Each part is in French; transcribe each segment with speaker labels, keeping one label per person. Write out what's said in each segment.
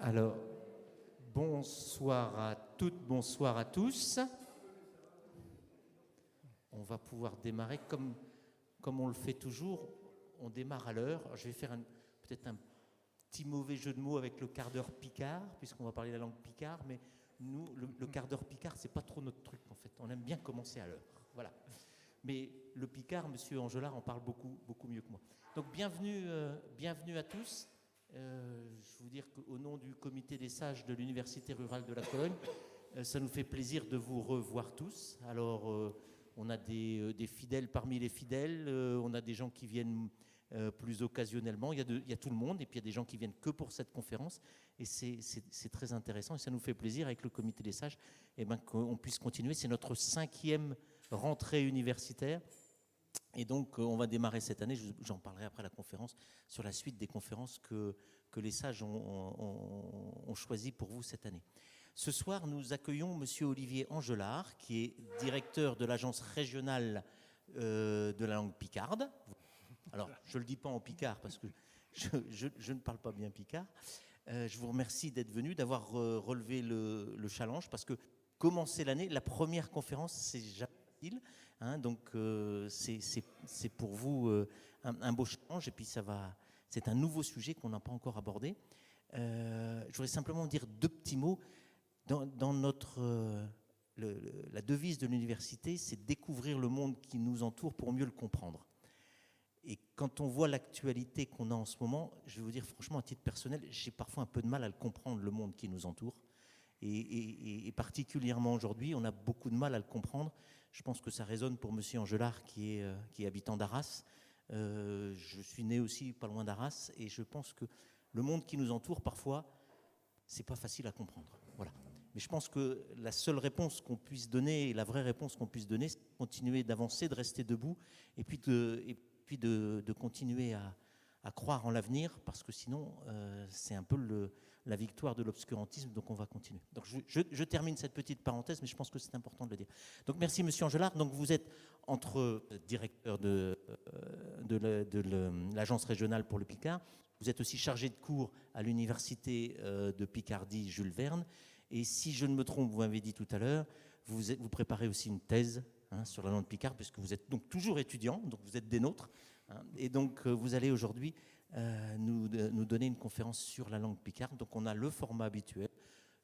Speaker 1: Alors, bonsoir à toutes, bonsoir à tous. On va pouvoir démarrer comme on le fait toujours. On démarre à l'heure. Je vais faire peut-être un petit mauvais jeu de mots avec le quart d'heure picard, puisqu'on va parler la langue picard, mais nous, le quart d'heure picard, c'est pas trop notre truc en fait. On aime bien commencer à l'heure. Voilà. Mais le picard, monsieur Angelard en parle beaucoup, beaucoup mieux que moi. Donc bienvenue à tous. Je vous dire qu'au nom du comité des sages de l'Université rurale de la Cologne, ça nous fait plaisir de vous revoir tous. Alors, on a des fidèles parmi les fidèles, on a des gens qui viennent plus occasionnellement, il y a tout le monde, et puis il y a des gens qui viennent que pour cette conférence, et c'est très intéressant, et ça nous fait plaisir avec le comité des sages qu'on puisse continuer. C'est notre 5e rentrée universitaire. Et donc, on va démarrer cette année, j'en parlerai après la conférence, sur la suite des conférences que les sages ont choisies pour vous cette année. Ce soir, nous accueillons monsieur Olivier Angelard, qui est directeur de l'agence régionale de la langue picarde. Alors, je ne le dis pas en picard, parce que je ne parle pas bien picard. Je vous remercie d'être venu, d'avoir relevé le challenge, parce que commencer l'année, la première conférence, c'est jamais facile. Hein, donc c'est pour vous un beau challenge, et puis c'est un nouveau sujet qu'on n'a pas encore abordé. Je voudrais simplement dire 2 petits mots. Dans notre la devise de l'université, c'est découvrir le monde qui nous entoure pour mieux le comprendre. Et quand on voit l'actualité qu'on a en ce moment, je vais vous dire franchement, à titre personnel, j'ai parfois un peu de mal à le comprendre, le monde qui nous entoure. Et particulièrement aujourd'hui, on a beaucoup de mal à le comprendre. Je pense que ça résonne pour monsieur Angelard, qui est habitant d'Arras. Je suis né aussi pas loin d'Arras, et je pense que le monde qui nous entoure, parfois, c'est pas facile à comprendre. Voilà. Mais je pense que la seule réponse qu'on puisse donner, la vraie réponse qu'on puisse donner, c'est de continuer d'avancer, de rester debout, et puis de continuer à croire en l'avenir, parce que sinon, c'est un peu la victoire de l'obscurantisme, donc on va continuer. Donc je termine cette petite parenthèse, mais je pense que c'est important de le dire. Donc merci monsieur Angelard. Donc vous êtes entre directeur de l'agence régionale pour le Picard, vous êtes aussi chargé de cours à l'université de Picardie Jules Verne, et si je ne me trompe, vous m'avez dit tout à l'heure, vous préparez aussi une thèse sur la langue picarde, puisque vous êtes donc toujours étudiant, donc vous êtes des nôtres, et donc vous allez aujourd'hui nous donner une conférence sur la langue picarde. Donc on a le format habituel,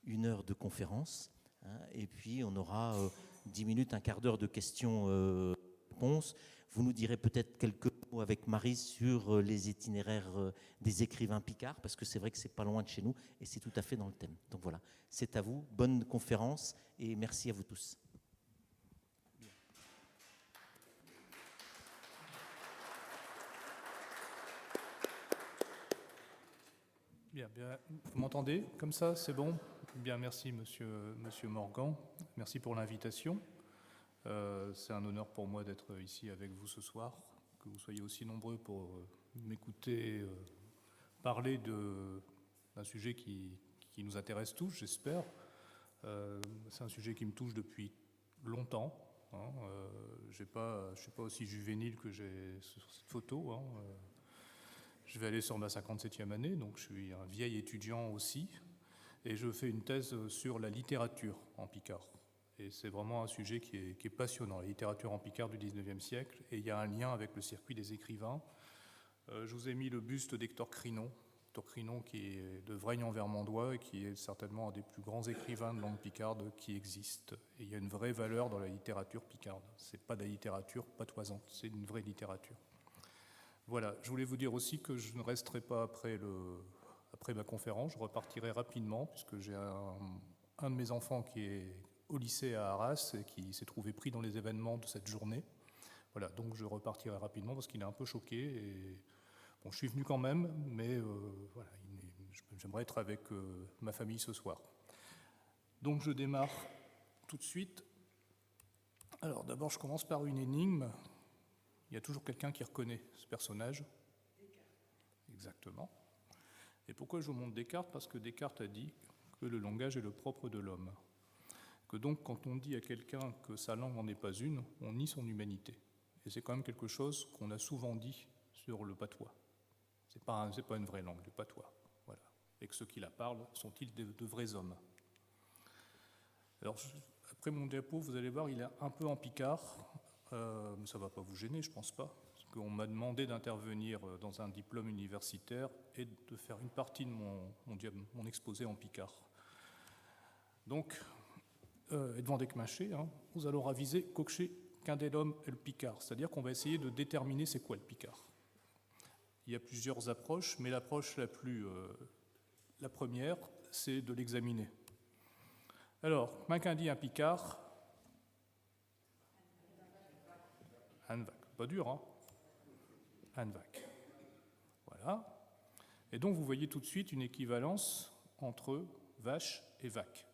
Speaker 1: 1 heure de conférence, et puis on aura 10 minutes, un quart d'heure de questions-réponses. Vous nous direz peut-être quelques mots avec Marie sur les itinéraires des écrivains picards, parce que c'est vrai que c'est pas loin de chez nous, et c'est tout à fait dans le thème. Donc voilà, c'est à vous, bonne conférence, et merci à vous tous.
Speaker 2: Bien, vous m'entendez comme ça, c'est bon? Bien, merci monsieur Morgan, merci pour l'invitation. C'est un honneur pour moi d'être ici avec vous ce soir, que vous soyez aussi nombreux pour m'écouter parler d'un sujet qui nous intéresse tous, j'espère. C'est un sujet qui me touche depuis longtemps. Je ne suis pas aussi juvénile que j'ai sur cette photo. Je vais aller sur ma 57e année, donc je suis un vieil étudiant aussi, et je fais une thèse sur la littérature en picard. Et c'est vraiment un sujet qui est passionnant, la littérature en picard du 19e siècle, et il y a un lien avec le circuit des écrivains. Je vous ai mis le buste d'Hector Crinon qui est de Vraignan-Vermandois et qui est certainement un des plus grands écrivains de langue picarde qui existe. Et il y a une vraie valeur dans la littérature picarde. C'est pas de la littérature patoisante, c'est une vraie littérature. Voilà, je voulais vous dire aussi que je ne resterai pas après ma conférence, je repartirai rapidement, puisque j'ai un de mes enfants qui est au lycée à Arras et qui s'est trouvé pris dans les événements de cette journée. Voilà, donc je repartirai rapidement parce qu'il est un peu choqué. Et bon, je suis venu quand même, mais voilà, j'aimerais être avec ma famille ce soir. Donc je démarre tout de suite. Alors d'abord, je commence par une énigme. Il y a toujours quelqu'un qui reconnaît ce personnage. Descartes. Exactement. Et pourquoi je vous montre Descartes? Parce que Descartes a dit que le langage est le propre de l'homme. Que donc, quand on dit à quelqu'un que sa langue n'en est pas une, on nie son humanité. Et c'est quand même quelque chose qu'on a souvent dit sur le patois. C'est pas une vraie langue, le patois. Voilà. et que ceux qui la parlent sont-ils de vrais hommes. Alors, après mon diapo, vous allez voir, il est un peu en picard, mais ça ne va pas vous gêner, je ne pense pas, parce qu'on m'a demandé d'intervenir dans un diplôme universitaire et de faire une partie de mon exposé en picard. Donc, Edvand Ekmaché, nous allons raviser Coxé, Quindelhomme et le picard, c'est-à-dire qu'on va essayer de déterminer c'est quoi le picard. Il y a plusieurs approches, mais l'approche la première, c'est de l'examiner. Alors, Macquindi, un picard, Anvac, pas dur, hein, Anvac. Voilà. Et donc, vous voyez tout de suite une équivalence entre vache et vac.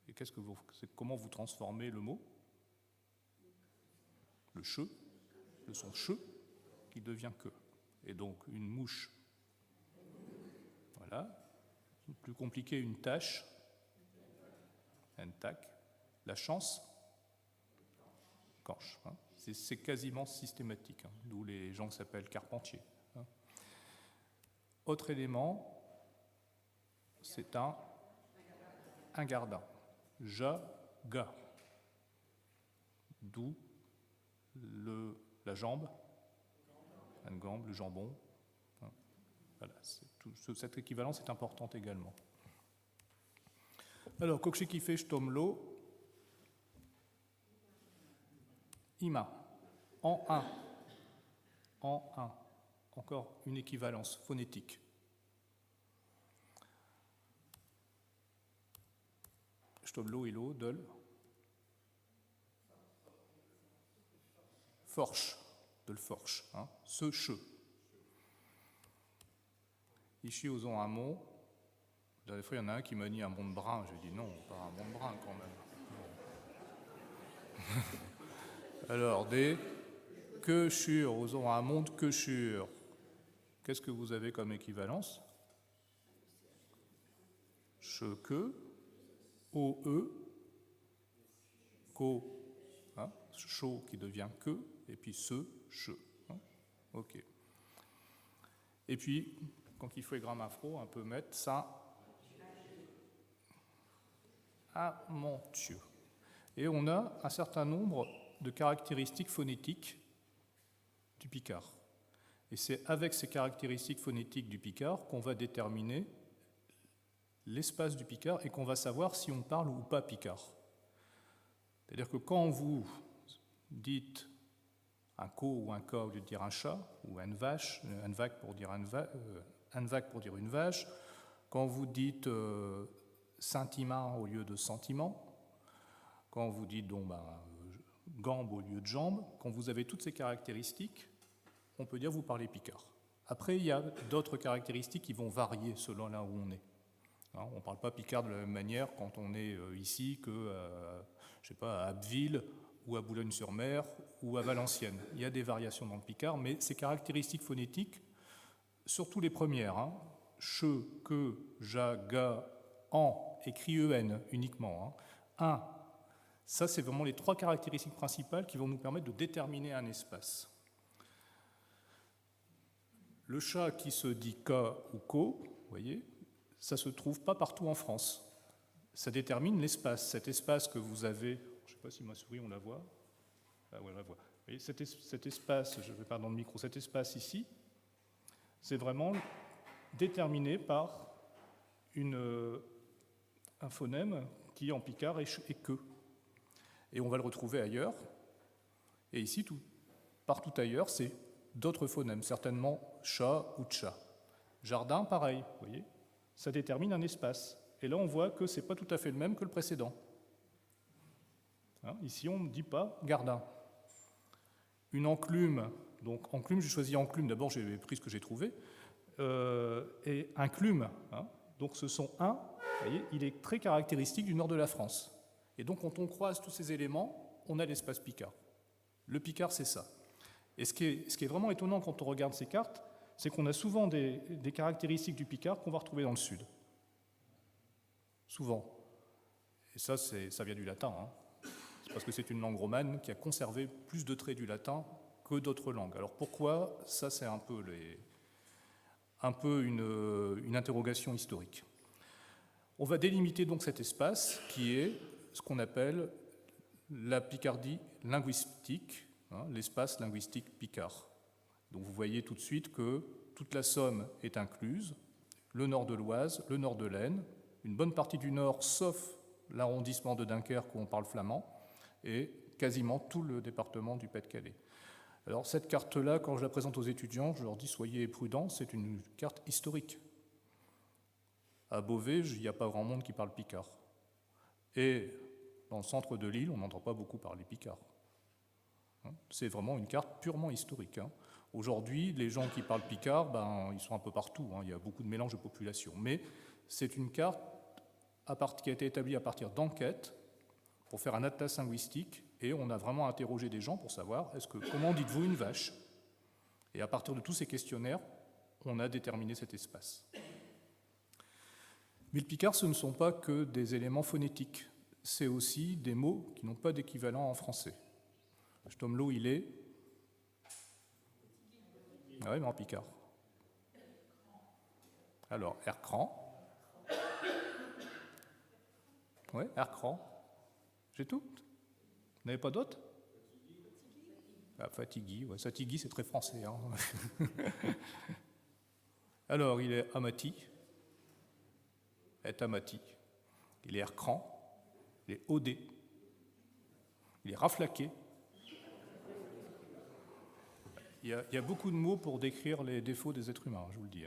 Speaker 2: Et comment vous transformez le mot? Le che, le son che, qui devient que. Et donc, une mouche. Voilà. Plus compliqué, une tâche, un tac, la chance, canche. C'est quasiment systématique, d'où les gens qui s'appellent carpentiers. Autre élément, c'est un gardin, ja-ga, d'où la jambe, un gambe, le jambon. Voilà, cette équivalence est importante également. Alors, Kokshikifesh Tomlo, Ima, en un. Encore une équivalence phonétique. Stomlo, Ilo, Dol. Forche, de le forche, ce che. Ici, osons un mot. La dernière fois, il y en a un qui m'a dit un monde brun. J'ai dit non, pas un monde brun quand même. Alors, des que sur, osons un monde que sur. Qu'est-ce que vous avez comme équivalence? Che que, o-e, ko, chaud qui devient que, et puis ce, che. Ok. Et puis, quand il faut les grammes afro, on peut mettre ça amontieux. Et on a un certain nombre de caractéristiques phonétiques du picard. Et c'est avec ces caractéristiques phonétiques du picard qu'on va déterminer l'espace du picard et qu'on va savoir si on parle ou pas picard. C'est-à-dire que quand vous dites un co ou un ka au lieu de dire un chat, ou une vache, un vac pour dire une vache, quand vous dites sentiment au lieu de sentiment, quand vous dites gambe au lieu de jambe, quand vous avez toutes ces caractéristiques, on peut dire que vous parlez picard. Après, il y a d'autres caractéristiques qui vont varier selon là où on est. On ne parle pas picard de la même manière quand on est ici que, je sais pas, à Abbeville ou à Boulogne-sur-Mer ou à Valenciennes. Il y a des variations dans le picard, mais ces caractéristiques phonétiques, surtout les premières, che, que, ja, ga, en, écrit en uniquement, un, ça c'est vraiment les trois caractéristiques principales qui vont nous permettre de déterminer un espace. Le chat qui se dit ka ou ko, vous voyez, ça ne se trouve pas partout en France. Ça détermine l'espace. Cet espace que vous avez, je ne sais pas si ma souris on la voit. Ah ouais, on la voit. Vous voyez, cet espace, je ne vais pas dans le micro, cet espace ici, c'est vraiment déterminé par un phonème qui en picard est que. Et on va le retrouver ailleurs. Et ici, partout ailleurs, c'est d'autres phonèmes, certainement chat ou tcha. Jardin, pareil, vous voyez, ça détermine un espace. Et là, on voit que ce n'est pas tout à fait le même que le précédent. Ici, on ne dit pas gardin. Une enclume, donc enclume, j'ai choisi enclume, d'abord j'ai pris ce que j'ai trouvé, et inclume, donc ce son un, vous voyez, il est très caractéristique du nord de la France. Et donc, quand on croise tous ces éléments, on a l'espace picard. Le picard, c'est ça. Et ce qui est vraiment étonnant quand on regarde ces cartes, c'est qu'on a souvent des caractéristiques du picard qu'on va retrouver dans le sud. Souvent. Et ça vient du latin. C'est parce que c'est une langue romane qui a conservé plus de traits du latin que d'autres langues. Alors pourquoi? Ça, c'est un peu un peu une interrogation historique. On va délimiter donc cet espace qui est ce qu'on appelle la Picardie linguistique, l'espace linguistique picard. Donc vous voyez tout de suite que toute la Somme est incluse, le nord de l'Oise, le nord de l'Aisne, une bonne partie du nord, sauf l'arrondissement de Dunkerque où on parle flamand, et quasiment tout le département du Pas-de-Calais. Alors cette carte-là, quand je la présente aux étudiants, je leur dis soyez prudents, c'est une carte historique. À Beauvais, il n'y a pas grand monde qui parle picard. Et dans le centre de l'île, on n'entend pas beaucoup parler picard. C'est vraiment une carte purement historique. Aujourd'hui, les gens qui parlent picard, ils sont un peu partout. Il y a beaucoup de mélange de population. Mais c'est une carte qui a été établie à partir d'enquêtes pour faire un atlas linguistique. Et on a vraiment interrogé des gens pour savoir comment dites-vous une vache? Et à partir de tous ces questionnaires, on a déterminé cet espace. Mais le picard, ce ne sont pas que des éléments phonétiques. C'est aussi des mots qui n'ont pas d'équivalent en français. Stomlo, il est... Ah oui, mais en picard. Alors, Ercran. Oui, Ercran. J'ai tout. Vous n'avez pas d'autres? Fatigui, ouais, Satigui, c'est très français. Alors, il est Amati. Amati. Il est Ercran. Il est Odé. Il est Raflaqué. Il y a beaucoup de mots pour décrire les défauts des êtres humains, je vous le dis.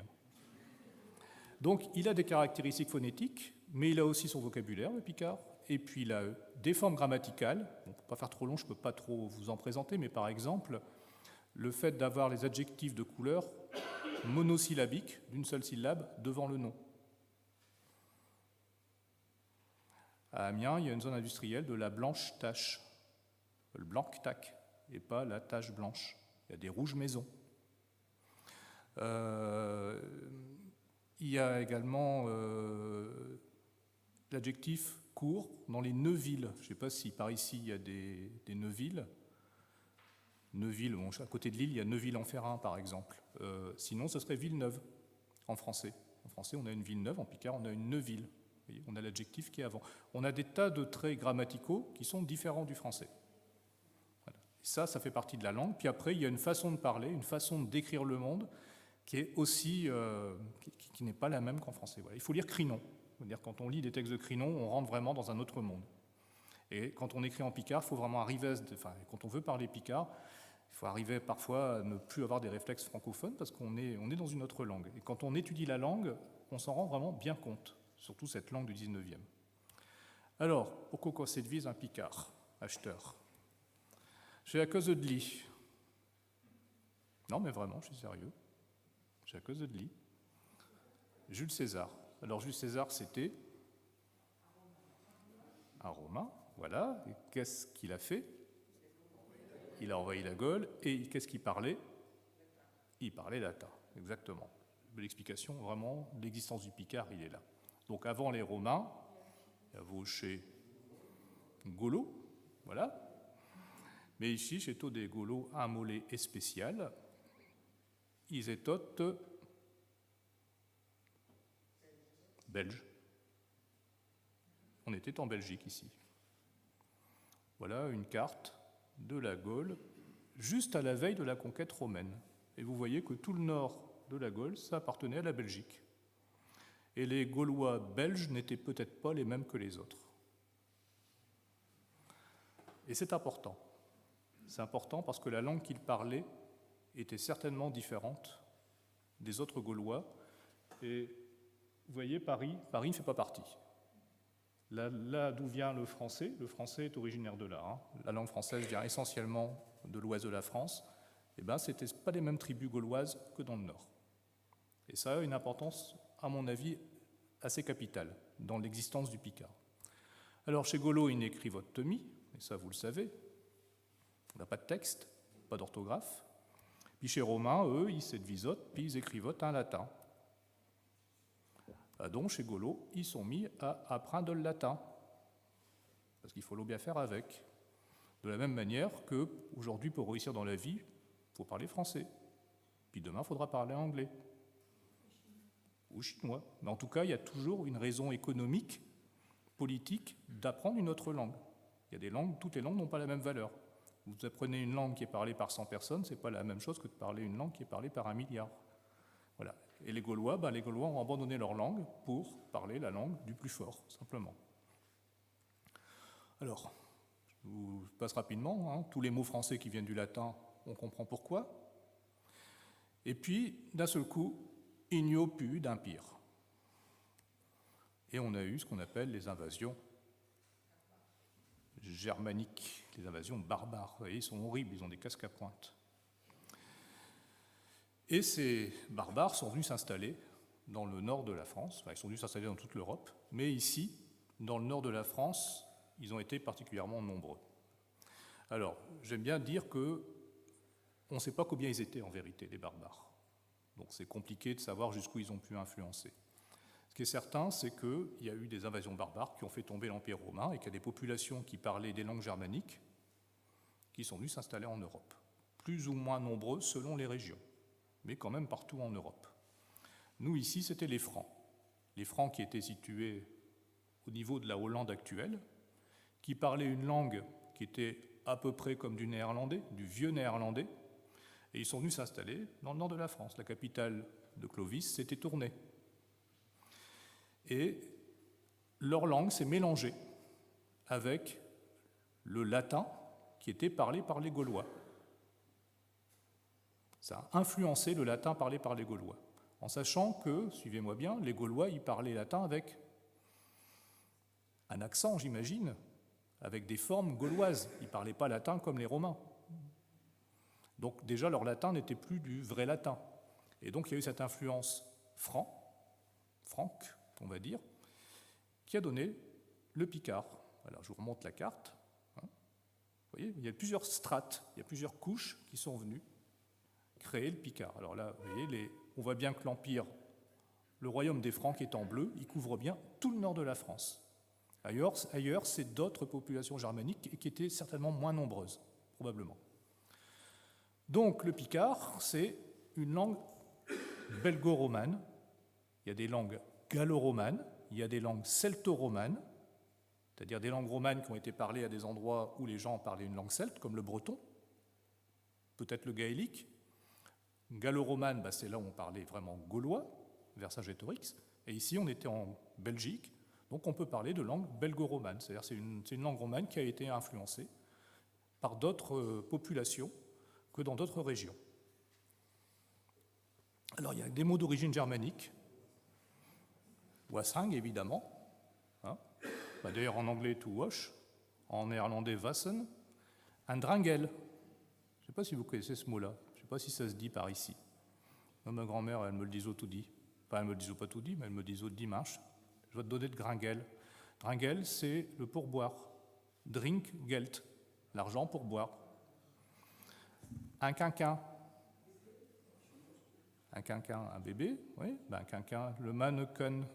Speaker 2: Donc, il a des caractéristiques phonétiques, mais il a aussi son vocabulaire, le picard, et puis il a des formes grammaticales. Bon, pour ne pas faire trop long, je ne peux pas trop vous en présenter, mais par exemple, le fait d'avoir les adjectifs de couleur monosyllabiques, d'une seule syllabe, devant le nom. À Amiens, il y a une zone industrielle de la blanche tache, le blanc tac, et pas la tache blanche. Il y a des rouges maisons. Il y a également l'adjectif court dans les Neuville. Je ne sais pas si par ici il y a des Neuville. Neuville, bon, à côté de Lille, il y a Neuville-en-Ferrain par exemple. Sinon, ce serait Villeneuve en français. En français, on a une Villeneuve, en picard, on a une Neuville. Vous voyez, on a l'adjectif qui est avant. On a des tas de traits grammaticaux qui sont différents du français. Ça fait partie de la langue. Puis après, il y a une façon de parler, une façon de décrire le monde qui est aussi, qui n'est pas la même qu'en français. Voilà. Il faut lire Crinon. C'est-à-dire, quand on lit des textes de Crinon, on rentre vraiment dans un autre monde. Et quand on écrit en picard, il faut vraiment arriver quand on veut parler picard, il faut arriver parfois à ne plus avoir des réflexes francophones parce qu'on est dans une autre langue. Et quand on étudie la langue, on s'en rend vraiment bien compte, surtout cette langue du 19e. Alors, pourquoi cette vise un picard, acheteur? J'ai à cause de lit. Non, mais vraiment, je suis sérieux. J'ai à cause de lit. Jules César. Alors, Jules César, c'était un Romain, voilà. Et qu'est-ce qu'il a fait? Il a envahi la Gaule, et qu'est-ce qu'il parlait? Il parlait latin, exactement. L'explication, vraiment, de l'existence du picard, il est là. Donc, avant les Romains, il y a Vaucher, Golo, voilà. Mais ici, chez tous des Gaulois, un mollet est spécial. Ils étaient belges. On était en Belgique ici. Voilà une carte de la Gaule, juste à la veille de la conquête romaine. Et vous voyez que tout le nord de la Gaule, ça appartenait à la Belgique. Et les Gaulois belges n'étaient peut-être pas les mêmes que les autres. Et c'est important. C'est important parce que la langue qu'ils parlaient était certainement différente des autres Gaulois. Et vous voyez, Paris ne fait pas partie. Là d'où vient le français est originaire de là. La langue française vient essentiellement de l'ouest de la France. Eh bien, ce n'étaient pas les mêmes tribus gauloises que dans le nord. Et ça a une importance, à mon avis, assez capitale dans l'existence du picard. Alors, chez Golo, il n'écrit votre Tommy, et ça, vous le savez. On n'a pas de texte, pas d'orthographe. Puis chez Romain, eux, ils s'écrivotent, puis ils écrivotent un latin. Donc, chez Golo, ils sont mis à apprendre le latin, parce qu'il faut bien faire avec. De la même manière qu'aujourd'hui, pour réussir dans la vie, il faut parler français. Puis demain, il faudra parler anglais. ou chinois. Mais en tout cas, il y a toujours une raison économique, politique, d'apprendre une autre langue. Il y a des langues, toutes les langues n'ont pas la même valeur. Vous apprenez une langue qui est parlée par 100 personnes, ce n'est pas la même chose que de parler une langue qui est parlée par 1 milliard. Voilà. Et les Gaulois ont abandonné leur langue pour parler la langue du plus fort, simplement. Alors, je vous passe rapidement, hein. Tous les mots français qui viennent du latin, on comprend pourquoi. Et puis, d'un seul coup, il n'y a plus d'empire. Et on a eu ce qu'on appelle les invasions germaniques, les invasions barbares. Vous voyez, ils sont horribles, ils ont des casques à pointe. Et ces barbares sont venus s'installer dans le nord de la France. Enfin, ils sont venus s'installer dans toute l'Europe, mais ici, dans le nord de la France, ils ont été particulièrement nombreux. Alors, j'aime bien dire que on ne sait pas combien ils étaient en vérité, les barbares. Donc c'est compliqué de savoir jusqu'où ils ont pu influencer. Ce qui est certain, c'est qu'il y a eu des invasions barbares qui ont fait tomber l'Empire romain et qu'il y a des populations qui parlaient des langues germaniques qui sont venues s'installer en Europe. Plus ou moins nombreux selon les régions, mais quand même partout en Europe. Nous, ici, c'était les Francs. Les Francs qui étaient situés au niveau de la Hollande actuelle, qui parlaient une langue qui était à peu près comme du néerlandais, du vieux néerlandais, et ils sont venus s'installer dans le nord de la France. La capitale de Clovis, c'était Tournai. Et leur langue s'est mélangée avec le latin qui était parlé par les Gaulois. Ça a influencé le latin parlé par les Gaulois, en sachant que, suivez-moi bien, les Gaulois, ils parlaient latin avec un accent, j'imagine, avec des formes gauloises. Ils ne parlaient pas latin comme les Romains. Donc déjà, leur latin n'était plus du vrai latin. Et donc il y a eu cette influence franque, on va dire, qui a donné le picard. Alors je vous remonte la carte. Vous voyez, il y a plusieurs strates, il y a plusieurs couches qui sont venues créer le picard. Alors là, vous voyez, on voit bien que l'Empire, le royaume des Francs qui est en bleu, il couvre bien tout le nord de la France. Ailleurs c'est d'autres populations germaniques qui étaient certainement moins nombreuses, probablement. Donc le picard, c'est une langue belgo-romane. Il y a des langues gallo-romanes, il y a des langues celto-romanes, c'est-à-dire des langues romanes qui ont été parlées à des endroits où les gens parlaient une langue celte, comme le breton, peut-être le gaélique. Gallo-romane, c'est là où on parlait vraiment gaulois, Vercingétorix, et ici on était en Belgique, donc on peut parler de langue belgo-romane, c'est-à-dire c'est une langue romane qui a été influencée par d'autres populations que dans d'autres régions. Alors il y a des mots d'origine germanique, Wasang évidemment, hein. D'ailleurs en anglais to wash, en néerlandais wassen, un drangel. Je ne sais pas si vous connaissez ce mot-là, je ne sais pas si ça se dit par ici. Moi, ma grand-mère, elle me le disait au tout dit. Enfin, elle me le disait pas tout dit, mais elle me le disait au dimanche. Je vais te donner de gringel. Gringel, c'est le pourboire. Drink geld, l'argent pour boire. Un quinquin. Un quinquin, un bébé, oui. Un quinquin, le Manneken,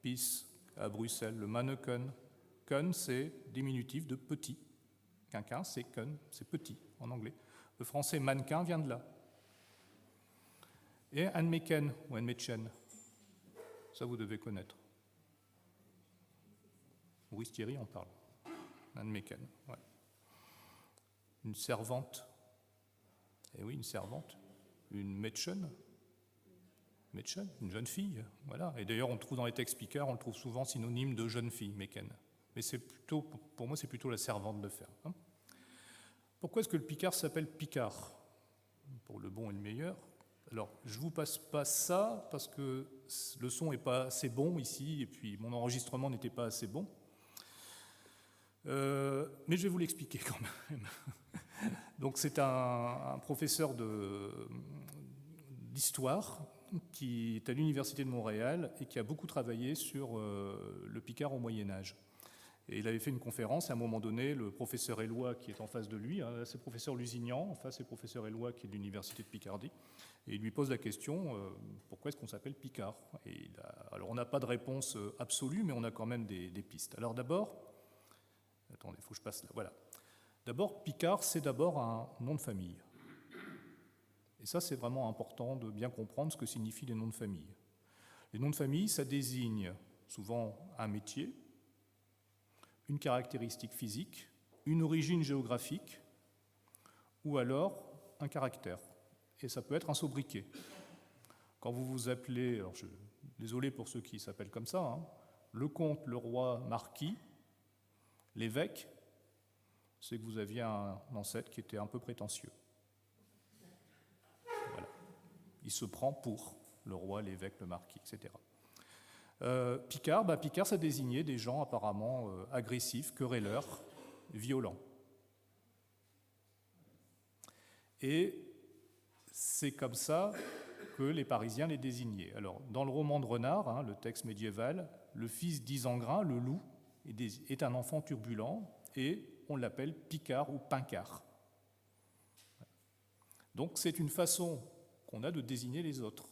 Speaker 2: PiS à Bruxelles, le Manneken. Kun, c'est diminutif de petit. Quinquin, c'est kun, c'est petit en anglais. Le français mannequin vient de là. Et un meken ou un metchen, ça vous devez connaître. Maurice Thierry en parle. Un meken, ouais. Une servante. Eh oui, une servante. Une Mädchen, une jeune fille, voilà. Et d'ailleurs, on trouve dans les textes Picard, on le trouve souvent synonyme de jeune fille, Meken. Mais c'est plutôt, pour moi, c'est plutôt la servante de fer. Hein. Pourquoi est-ce que le Picard s'appelle Picard? Pour le bon et le meilleur. Alors, je ne vous passe pas ça parce que le son n'est pas assez bon ici, et puis mon enregistrement n'était pas assez bon. Mais je vais vous l'expliquer quand même. Donc c'est un professeur d'histoire qui est à l'Université de Montréal et qui a beaucoup travaillé sur le Picard au Moyen-Âge. Et il avait fait une conférence, à un moment donné, le professeur Éloi qui est en face de lui, hein, c'est le professeur Lusignan, en face c'est le professeur Éloi qui est de l'Université de Picardie, et il lui pose la question, pourquoi est-ce qu'on s'appelle Picard? Alors on n'a pas de réponse absolue, mais on a quand même des pistes. Alors d'abord, attendez, il faut que je passe là, voilà. D'abord, Picard, c'est d'abord un nom de famille. Et ça, c'est vraiment important de bien comprendre ce que signifient les noms de famille. Les noms de famille, ça désigne souvent un métier, une caractéristique physique, une origine géographique, ou alors un caractère. Et ça peut être un sobriquet. Quand vous vous appelez, désolé pour ceux qui s'appellent comme ça, hein, le comte, le roi, marquis, l'évêque, c'est que vous aviez un ancêtre qui était un peu prétentieux. Voilà. Il se prend pour le roi, l'évêque, le marquis, etc. Picard, ça désignait des gens apparemment agressifs, querelleurs, violents. Et c'est comme ça que les Parisiens les désignaient. Alors, dans le roman de Renard, hein, le texte médiéval, le fils d'Isengrin, le loup, est un enfant turbulent et on l'appelle Picard ou Pincard. Donc c'est une façon qu'on a de désigner les autres.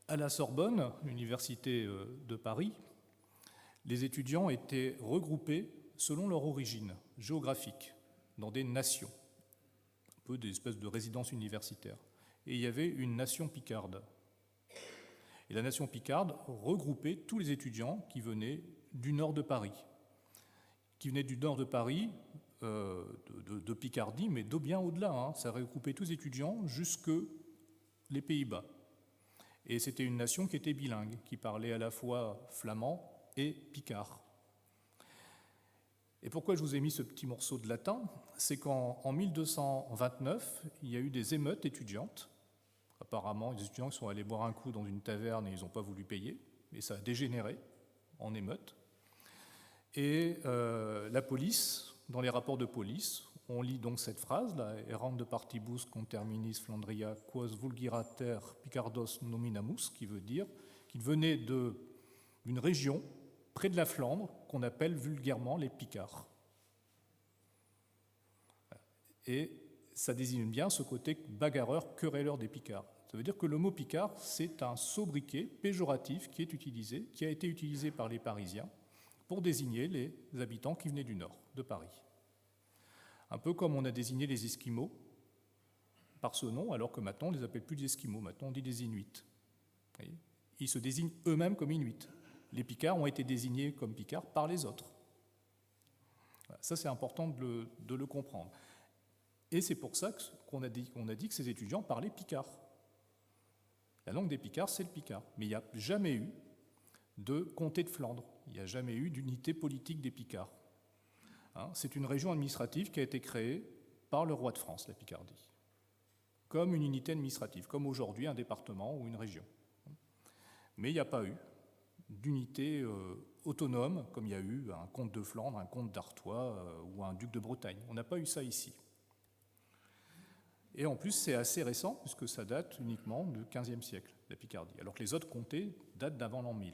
Speaker 2: À la Sorbonne, l'université de Paris, les étudiants étaient regroupés selon leur origine géographique, dans des nations, un peu des espèces de résidences universitaires. Et il y avait une nation picarde. Et la nation picarde regroupait tous les étudiants qui venaient du nord de Paris. Qui venaient du nord de Paris, de Picardie, mais bien au-delà. Hein. Ça regroupait tous les étudiants jusque les Pays-Bas. Et c'était une nation qui était bilingue, qui parlait à la fois flamand et picard. Et pourquoi je vous ai mis ce petit morceau de latin? C'est qu'en 1229, il y a eu des émeutes étudiantes. Apparemment, les étudiants sont allés boire un coup dans une taverne et ils n'ont pas voulu payer, et ça a dégénéré en émeute. Et la police, dans les rapports de police, on lit donc cette phrase, là, errant de partibus conterminis Flandria, quos vulgirater Picardos nominamus, qui veut dire qu'il venait d'une région près de la Flandre qu'on appelle vulgairement les Picards. Et ça désigne bien ce côté bagarreur, querelleur des Picards. Ça veut dire que le mot Picard, c'est un sobriquet péjoratif qui a été utilisé par les Parisiens pour désigner les habitants qui venaient du nord de Paris. Un peu comme on a désigné les Esquimaux par ce nom, alors que maintenant on ne les appelle plus des Esquimaux, maintenant on dit des Inuits. Ils se désignent eux-mêmes comme Inuits. Les Picards ont été désignés comme Picards par les autres. Ça, c'est important de le comprendre. Et c'est pour ça qu'on a dit que ces étudiants parlaient picard. La langue des Picards, c'est le picard. Mais il n'y a jamais eu de comté de Flandre. Il n'y a jamais eu d'unité politique des Picards. Hein, c'est une région administrative qui a été créée par le roi de France, la Picardie, comme une unité administrative, comme aujourd'hui un département ou une région. Mais il n'y a pas eu d'unité autonome, comme il y a eu un comte de Flandre, un comte d'Artois ou un duc de Bretagne. On n'a pas eu ça ici. Et en plus, c'est assez récent, puisque ça date uniquement du XVe siècle, la Picardie, alors que les autres comtés datent d'avant l'an 1000.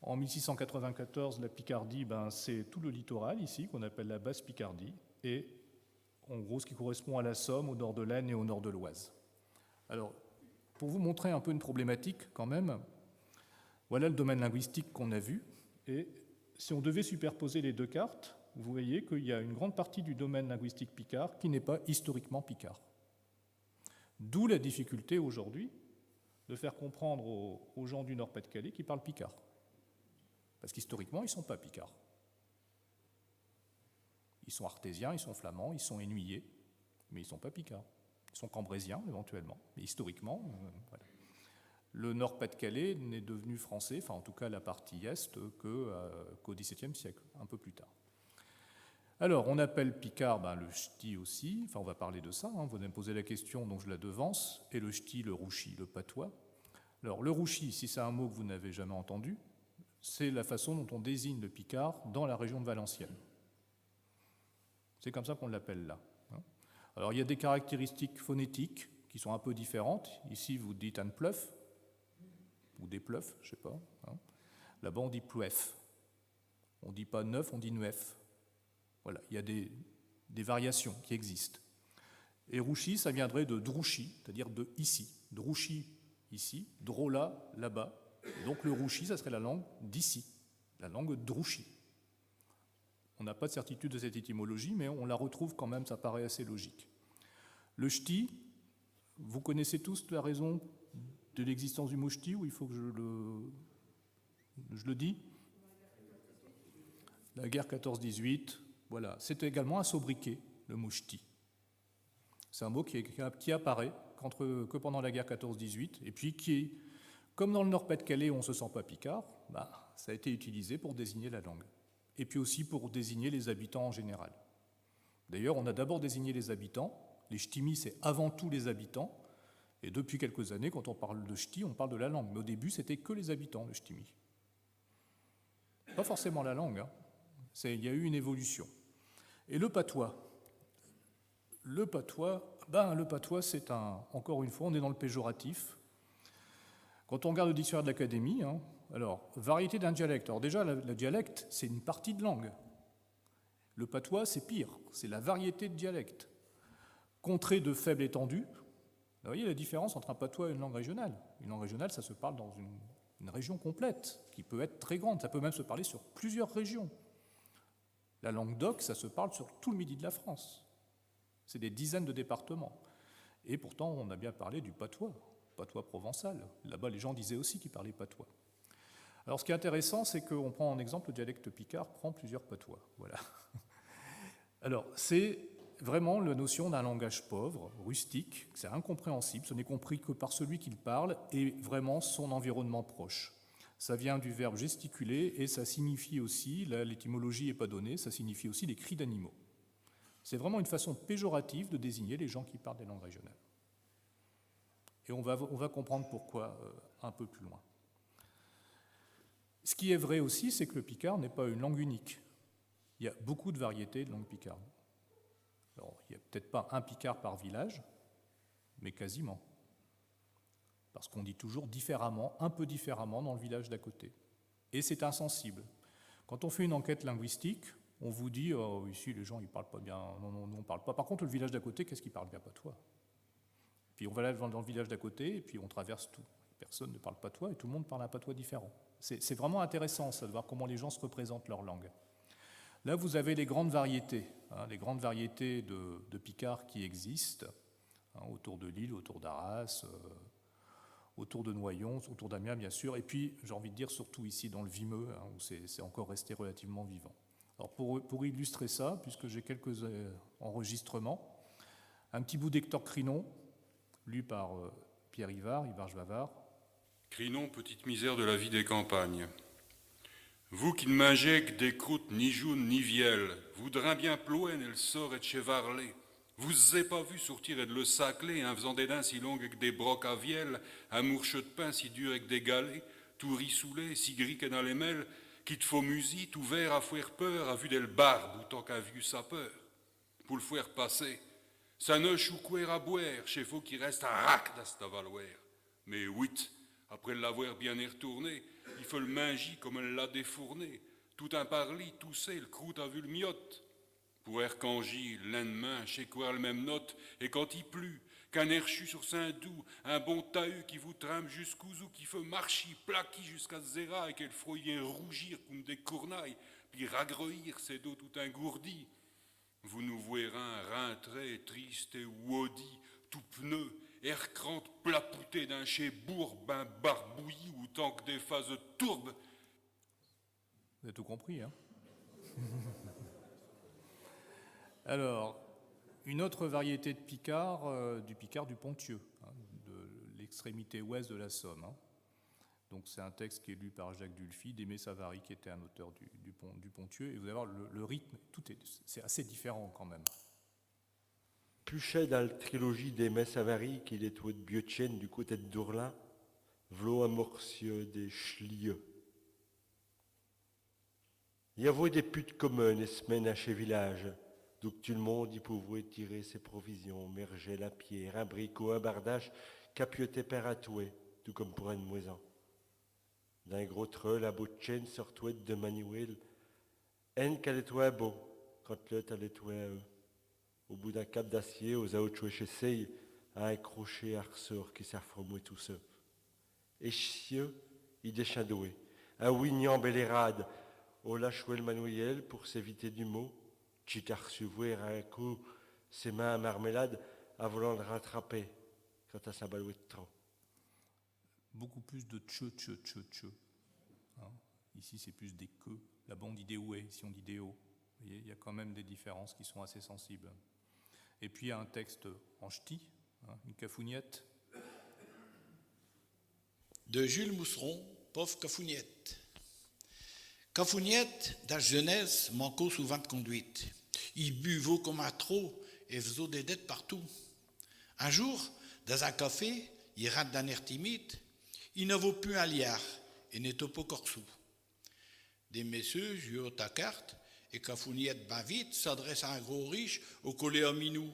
Speaker 2: En 1694, la Picardie, c'est tout le littoral ici, qu'on appelle la basse Picardie, et en gros ce qui correspond à la Somme, au nord de l'Aisne et au nord de l'Oise. Alors, pour vous montrer un peu une problématique quand même, voilà le domaine linguistique qu'on a vu, et si on devait superposer les deux cartes, vous voyez qu'il y a une grande partie du domaine linguistique picard qui n'est pas historiquement picard. D'où la difficulté aujourd'hui de faire comprendre aux gens du Nord-Pas-de-Calais qui parlent picard. Parce qu'historiquement, ils ne sont pas picards. Ils sont artésiens, ils sont flamands, ils sont énuyés, mais ils ne sont pas picards. Ils sont cambrésiens, éventuellement, mais historiquement, voilà. Le Nord-Pas-de-Calais n'est devenu français, enfin en tout cas la partie est, qu'au XVIIe siècle, un peu plus tard. Alors, on appelle picard le ch'ti aussi, enfin on va parler de ça, hein, vous allez me poser la question, donc je la devance, et le ch'ti, le rouchi, le patois. Alors, le rouchi, si c'est un mot que vous n'avez jamais entendu, c'est la façon dont on désigne le picard dans la région de Valenciennes. C'est comme ça qu'on l'appelle là. Alors, il y a des caractéristiques phonétiques qui sont un peu différentes. Ici, vous dites un pleuf, ou des pleufs, je ne sais pas. Là-bas, on dit plouef. On ne dit pas neuf, on dit nuef. Voilà, il y a des variations qui existent. Et rouchi, ça viendrait de drouchi, c'est-à-dire de ici. Drouchi, ici, drola, là-bas. Donc le rouchi, ça serait la langue d'ici, la langue drouchi. On n'a pas de certitude de cette étymologie, mais on la retrouve quand même, ça paraît assez logique. Le ch'ti, Vous connaissez tous la raison de l'existence du mot ch'ti, ou il faut que je le dise? La guerre 14-18, voilà. C'est également un sobriquet, le mot ch'ti. C'est un mot qui apparaît que pendant la guerre 14-18, et puis qui, comme dans le Nord-Pas-de-Calais, on ne se sent pas picard, ça a été utilisé pour désigner la langue, et puis aussi pour désigner les habitants en général. D'ailleurs, on a d'abord désigné les habitants. Les ch'timis, c'est avant tout les habitants. Et depuis quelques années, quand on parle de ch'ti, on parle de la langue. Mais au début, c'était que les habitants, le ch'timi. Pas forcément la langue. Hein. Il y a eu une évolution. Et le patois. Le patois, c'est encore une fois, on est dans le péjoratif. Quand on regarde le dictionnaire de l'Académie, alors, variété d'un dialecte. Alors déjà, le dialecte, c'est une partie de langue. Le patois, c'est pire, c'est la variété de dialectes. Contrée de faible étendue, vous voyez la différence entre un patois et une langue régionale. Une langue régionale, ça se parle dans une région complète, qui peut être très grande, ça peut même se parler sur plusieurs régions. La langue d'oc, ça se parle sur tout le midi de la France. C'est des dizaines de départements. Et pourtant, on a bien parlé du patois provençal. Là-bas, les gens disaient aussi qu'ils parlaient patois. Alors, ce qui est intéressant, c'est qu'on prend en exemple le dialecte picard, prend plusieurs patois. Voilà. Alors, c'est vraiment la notion d'un langage pauvre, rustique, c'est incompréhensible, ce n'est compris que par celui qui le parle et vraiment son environnement proche. Ça vient du verbe gesticuler et ça signifie aussi, là l'étymologie n'est pas donnée, ça signifie aussi les cris d'animaux. C'est vraiment une façon péjorative de désigner les gens qui parlent des langues régionales. Et on va comprendre pourquoi un peu plus loin. Ce qui est vrai aussi, c'est que le picard n'est pas une langue unique. Il y a beaucoup de variétés de langue picarde. Alors, il n'y a peut-être pas un picard par village, mais quasiment. Parce qu'on dit toujours différemment, un peu différemment dans le village d'à côté. Et c'est insensible. Quand on fait une enquête linguistique, on vous dit oh, ici les gens ils parlent pas bien, non, nous on parle pas. Par contre, le village d'à côté, qu'est-ce qu'il parle bien patois? Puis on va là dans le village d'à côté, et puis on traverse tout. Personne ne parle patois, et tout le monde parle un patois différent. C'est vraiment intéressant, ça, de voir comment les gens se représentent leur langue. Là, vous avez les grandes variétés, les grandes variétés de picard qui existent, autour de Lille, autour d'Arras, autour de Noyon, autour d'Amiens, bien sûr, et puis, j'ai envie de dire, surtout ici dans le Vimeux, où c'est encore resté relativement vivant. Alors, pour illustrer ça, puisque j'ai quelques enregistrements, un petit bout d'Hector Crinon, lu par Pierre Ivard Jvavard.
Speaker 3: Crinon, petite misère de la vie des campagnes. Vous qui ne mangez que des croûtes ni jaunes ni vielles, vous drain bien plouen et le sort et de chevarler. Vous avez pas vu sortir et de le sacler en faisant des dents si longues avec des brocs à vielle, un mourche de pain si dur avec des galets, tout rissoulé, si gris que dans les mêles, qui te faut musique, tout vert à faire peur, à vue d'elle barbe ou tant qu'à vieux sapeur. Pour le faire passer, ça ne choucouer à boire, chez faut qui reste un rack d'asta valoir. Mais oui, après l'avoir bien retourné, il faut le manger comme elle l'a défourné. Tout un parli, tout c'est, le croûte a vu le miotte. Pour ercangi, lendemain, chez quoi le même note, et quand il plut, qu'un air chu sur Saint-Doux, un bon tahus qui vous trame jusqu'au zou, qui fait marchi, plaqui jusqu'à Zéra, et qu'elle froyait rougir comme des cournailles, puis ragreuillir ses dos tout engourdis. Vous nous verrez rentré, triste et wodi, tout pneu, air-crante plapouté d'un chez bourbe, un barbouillis ou tant que des phases tourbes.
Speaker 2: Vous avez tout compris, hein? Alors, une autre variété de picard, du picard du Ponthieu, de l'extrémité ouest de la Somme. Donc c'est un texte qui est lu par Jacques Dulphy, d'Aimé Savary, qui était un auteur du Ponthieu. Et vous allez voir, le rythme, c'est assez différent quand même.
Speaker 4: Puchet dans la trilogie d'Aimé Savary, qu'il est tout de Biotchen du côté de Dourlin, v'là un morcieux des Schlieux. Il y avait des putes communes et semaines à chez village, donc tout le monde y pouvait tirer ses provisions, merger la pierre, un bricot, un bardage, capioter père à touer, tout comme pour une moisson. D'un gros treu, la bout de chaîne sortait de Manuel, en qu'elle était beau, quand l'autre allait touer à eux. Au bout d'un cap d'acier, aux autres chez Sey, à un crochet à ressort qui s'affromouait tout seul. Et chieux, il déchadouait, un wignant bélérade, au lâchoué le Manuel pour s'éviter du mot, qui t'a reçu voir un coup ses mains à marmelade à vouloir le rattraper, quand à Saint-Balouet de Tran.
Speaker 2: Beaucoup plus de tche. Hein. Ici, c'est plus des que. Là-bas, on dit des oué, ici on dit des o. Vous voyez, il y a quand même des différences qui sont assez sensibles. Et puis, il y a un texte en ch'ti, hein, une cafougnette.
Speaker 5: De Jules Mousseron, pauvre cafougnette. Cafougnette, d'âge jeunesse, manquait souvent de conduite. Il buvait comme un trop et faisait des dettes partout. Un jour, dans un café, il rate d'un air timide. Il ne vaut plus un liard et n'était pas corsou. Des messieurs jouent à carte et Cafougnette, ben vite, s'adresse à un gros riche au collet à minou.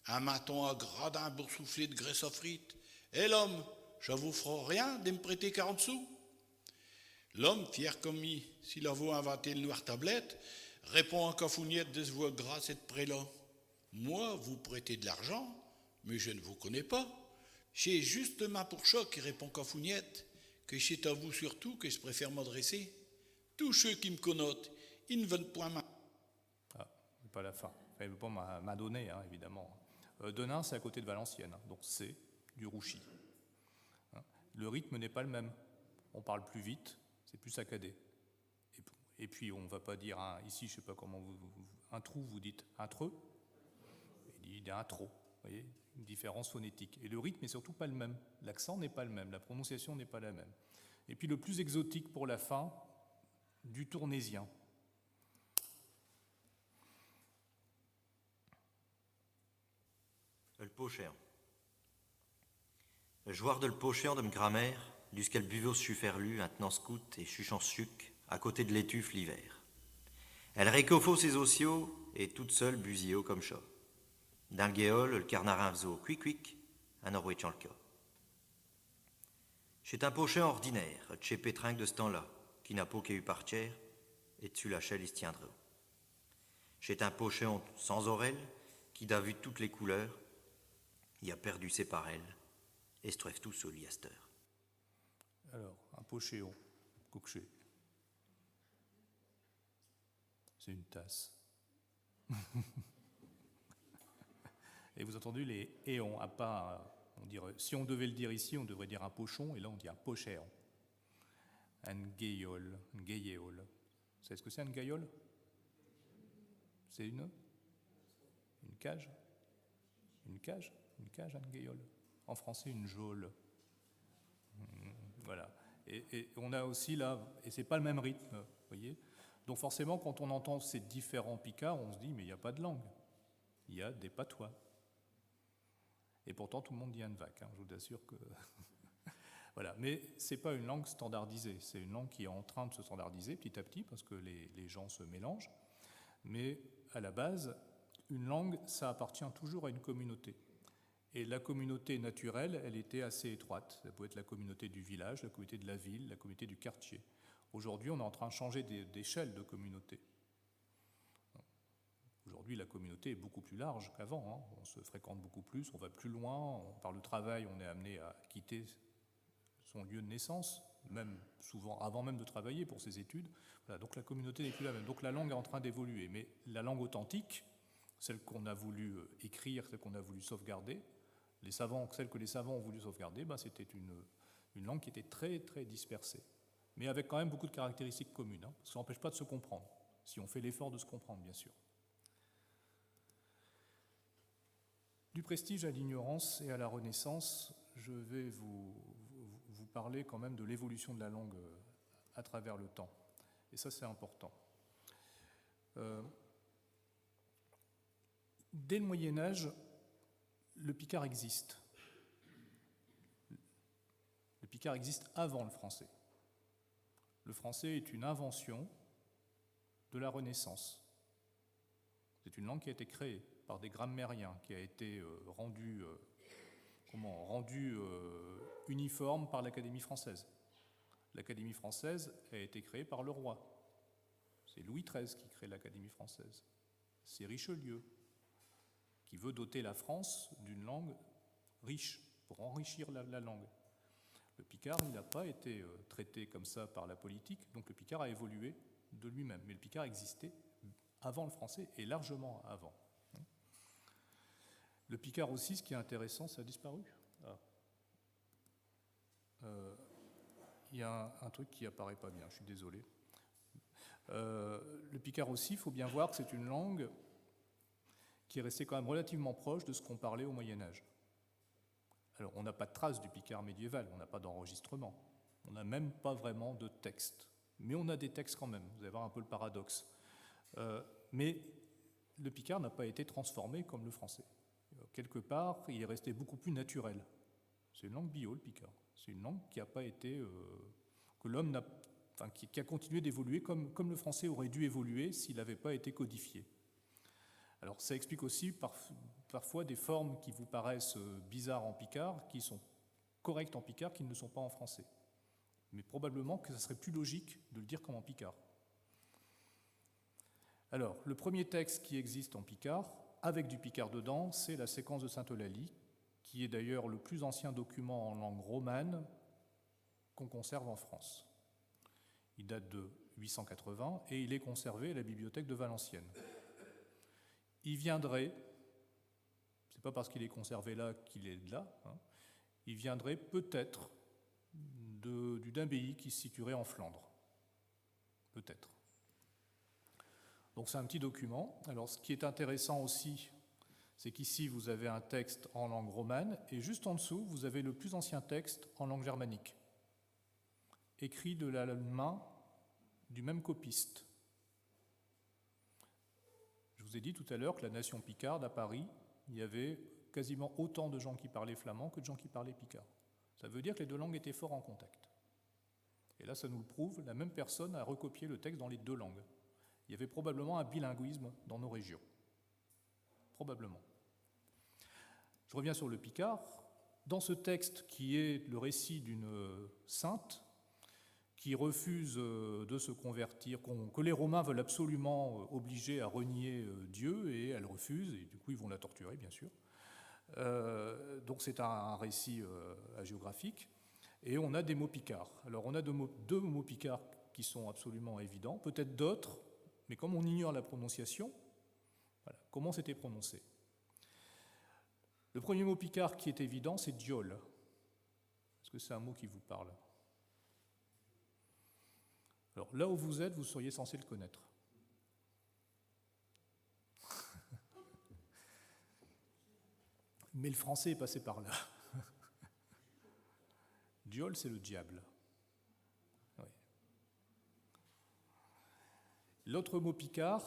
Speaker 5: Un maton à gradin boursouflé de graisse à frites. Hé l'homme, je vous ferai rien de me prêter 40 sous. L'homme, fier comme s'il avait inventé le noir tablette, répond à Cafougnette de ce voix grasse et de près-là. Moi, vous prêtez de l'argent, mais je ne vous connais pas. C'est justement pour ça, qui répond Cafougnette, que c'est à vous surtout que je préfère m'adresser. Tous ceux qui me connaissent, ils ne veulent point ma...
Speaker 2: Ah, c'est pas la fin. Elle ne veut pas m'adonner, hein, évidemment. Denain, c'est à côté de Valenciennes, hein, donc c'est du Rouchy. Hein. Le rythme n'est pas le même. On parle plus vite, c'est plus saccadé. Et puis, on ne va pas dire, ici, je ne sais pas comment un trou, vous dites un treux. Il dit un trop. Vous voyez, une différence phonétique. Et le rythme n'est surtout pas le même. L'accent n'est pas le même. La prononciation n'est pas la même. Et puis, le plus exotique pour la fin, du tournésien.
Speaker 6: Le pocher. Le joueur de le pocher de grammaire, jusqu'à le buvot chuferlu, un tenant scout et chuchant suc, à côté de l'étuffe l'hiver. Elle récofo ses ociaux et toute seule busio comme chat. D'un guéol, le carnarin vzo quick, un orwéchant le cas. C'est un pocher ordinaire, chez pétringue de ce temps-là, qui n'a pas qu'à eu par tiers, et dessus la chelle il se tiendra. C'est un pocher sans oreille, qui d'a vu toutes les couleurs, il a perdu ses parelles, et se trouve tous au liaster.
Speaker 2: Alors, un pochéon, couché. C'est une tasse. Et vous entendez les éons, à part, on dirait, si on devait le dire ici, on devrait dire un pochon, et là on dit un pochéon. Un gaïol, un gaïéol. Vous savez ce que c'est un gaïol? C'est une cage? Une cage, un gaïol. En français, une geôle. Voilà. Et on a aussi là, et c'est pas le même rythme, vous voyez. Donc forcément, quand on entend ces différents picards, on se dit, mais il n'y a pas de langue. Il y a des patois. Et pourtant, tout le monde dit un vac, hein, je vous assure que... Voilà. Mais ce n'est pas une langue standardisée. C'est une langue qui est en train de se standardiser petit à petit, parce que les gens se mélangent. Mais à la base, une langue, ça appartient toujours à une communauté. Et la communauté naturelle, elle était assez étroite. Ça pouvait être la communauté du village, la communauté de la ville, la communauté du quartier. Aujourd'hui, on est en train de changer d'échelle de communauté. Aujourd'hui, la communauté est beaucoup plus large qu'avant. Hein. On se fréquente beaucoup plus, on va plus loin. Par le travail, on est amené à quitter son lieu de naissance, même souvent avant même de travailler pour ses études. Voilà, donc la communauté n'est plus la même. Donc la langue est en train d'évoluer. Mais la langue authentique, celle qu'on a voulu écrire, celle qu'on a voulu sauvegarder, celle que les savants ont voulu sauvegarder, c'était une langue qui était très, très dispersée. Mais avec quand même beaucoup de caractéristiques communes, hein, parce que ça n'empêche pas de se comprendre, si on fait l'effort de se comprendre, bien sûr. Du prestige à l'ignorance et à la Renaissance, je vais vous parler quand même de l'évolution de la langue à travers le temps. Et ça, c'est important. Dès le Moyen-Âge, le picard existe. Le picard existe avant le français. Le français est une invention de la Renaissance. C'est une langue qui a été créée par des grammairiens, qui a été rendue uniforme par l'Académie française. L'Académie française a été créée par le roi. C'est Louis XIII qui crée l'Académie française. C'est Richelieu qui veut doter la France d'une langue riche, pour enrichir la langue. Le picard, il n'a pas été traité comme ça par la politique, donc le picard a évolué de lui-même. Mais le picard existait avant le français et largement avant. Le picard aussi, ce qui est intéressant, ça a disparu. Il y a un truc qui apparaît pas bien, je suis désolé. Le picard aussi, il faut bien voir que c'est une langue qui est restée quand même relativement proche de ce qu'on parlait au Moyen-Âge. Alors, on n'a pas de traces du picard médiéval, on n'a pas d'enregistrement, on n'a même pas vraiment de texte. Mais on a des textes quand même, vous allez voir un peu le paradoxe. Mais le picard n'a pas été transformé comme le français. Quelque part, il est resté beaucoup plus naturel. C'est une langue bio, le picard. C'est une langue qui n'a pas été... que l'homme n'a... Enfin, qui a continué d'évoluer comme le français aurait dû évoluer s'il n'avait pas été codifié. Alors ça explique aussi parfois des formes qui vous paraissent bizarres en picard, qui sont correctes en picard, qui ne le sont pas en français. Mais probablement que ça serait plus logique de le dire comme en picard. Alors, le premier texte qui existe en picard, avec du picard dedans, c'est la séquence de Sainte-Eulalie, qui est d'ailleurs le plus ancien document en langue romane qu'on conserve en France. Il date de 880 et il est conservé à la bibliothèque de Valenciennes. Il viendrait, c'est pas parce qu'il est conservé là qu'il est là, il viendrait peut-être d'une abbaye qui se situerait en Flandre. Peut-être. Donc c'est un petit document. Alors ce qui est intéressant aussi, c'est qu'ici vous avez un texte en langue romane et juste en dessous vous avez le plus ancien texte en langue germanique, écrit de la main du même copiste. Je vous ai dit tout à l'heure que la nation picarde à Paris, il y avait quasiment autant de gens qui parlaient flamand que de gens qui parlaient picard. Ça veut dire que les deux langues étaient fort en contact. Et là, ça nous le prouve, la même personne a recopié le texte dans les deux langues. Il y avait probablement un bilinguisme dans nos régions. Probablement. Je reviens sur le picard. Dans ce texte qui est le récit d'une sainte qui refuse de se convertir, que les Romains veulent absolument obliger à renier Dieu, et elle refuse, et du coup ils vont la torturer, bien sûr. Donc c'est un récit hagiographique, et on a des mots picards. Alors on a deux mots picards qui sont absolument évidents, peut-être d'autres, mais comme on ignore la prononciation, voilà, comment c'était prononcé. Le premier mot picard qui est évident, c'est diol. Est-ce que c'est un mot qui vous parle ? Alors là où vous êtes, vous seriez censé le connaître. Mais le français est passé par là. Diol, c'est le diable. Oui. L'autre mot picard,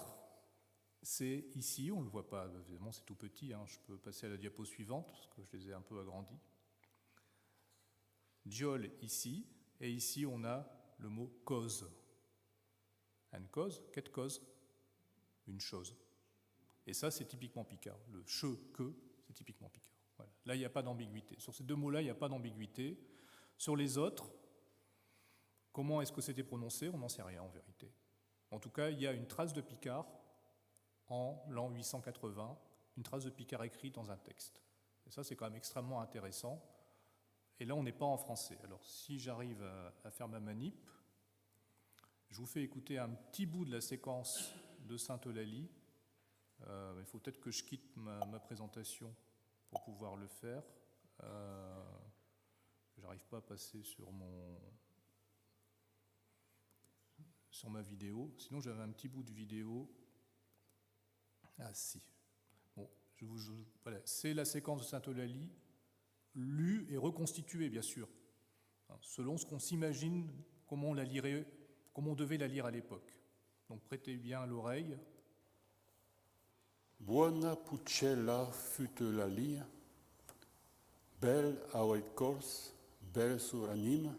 Speaker 2: c'est ici, on ne le voit pas, évidemment c'est tout petit, je peux passer à la diapo suivante, parce que je les ai un peu agrandis. Diol ici, et ici on a le mot cause. Une cause, qu'est cause ? Une chose. Et ça, c'est typiquement picard. Le che, que, c'est typiquement picard. Voilà. Là, il n'y a pas d'ambiguïté. Sur ces deux mots-là, il n'y a pas d'ambiguïté. Sur les autres, comment est-ce que c'était prononcé ? On n'en sait rien en vérité. En tout cas, il y a une trace de picard en l'an 880, une trace de picard écrite dans un texte. Et ça, c'est quand même extrêmement intéressant. Et là, on n'est pas en français. Alors, si j'arrive à faire ma manip, je vous fais écouter un petit bout de la séquence de Sainte-Eulalie. Il faut peut-être que je quitte ma présentation pour pouvoir le faire. Je n'arrive pas à passer sur ma vidéo. Sinon, j'avais un petit bout de vidéo. Ah si. Bon, voilà. C'est la séquence de Sainte-Eulalie, lue et reconstituée, bien sûr, selon ce qu'on s'imagine, comment on la lirait, comment on devait la lire à l'époque. Donc prêtez bien l'oreille.
Speaker 7: Buona pucella fut la lia, belle auet cors, belle sur anime,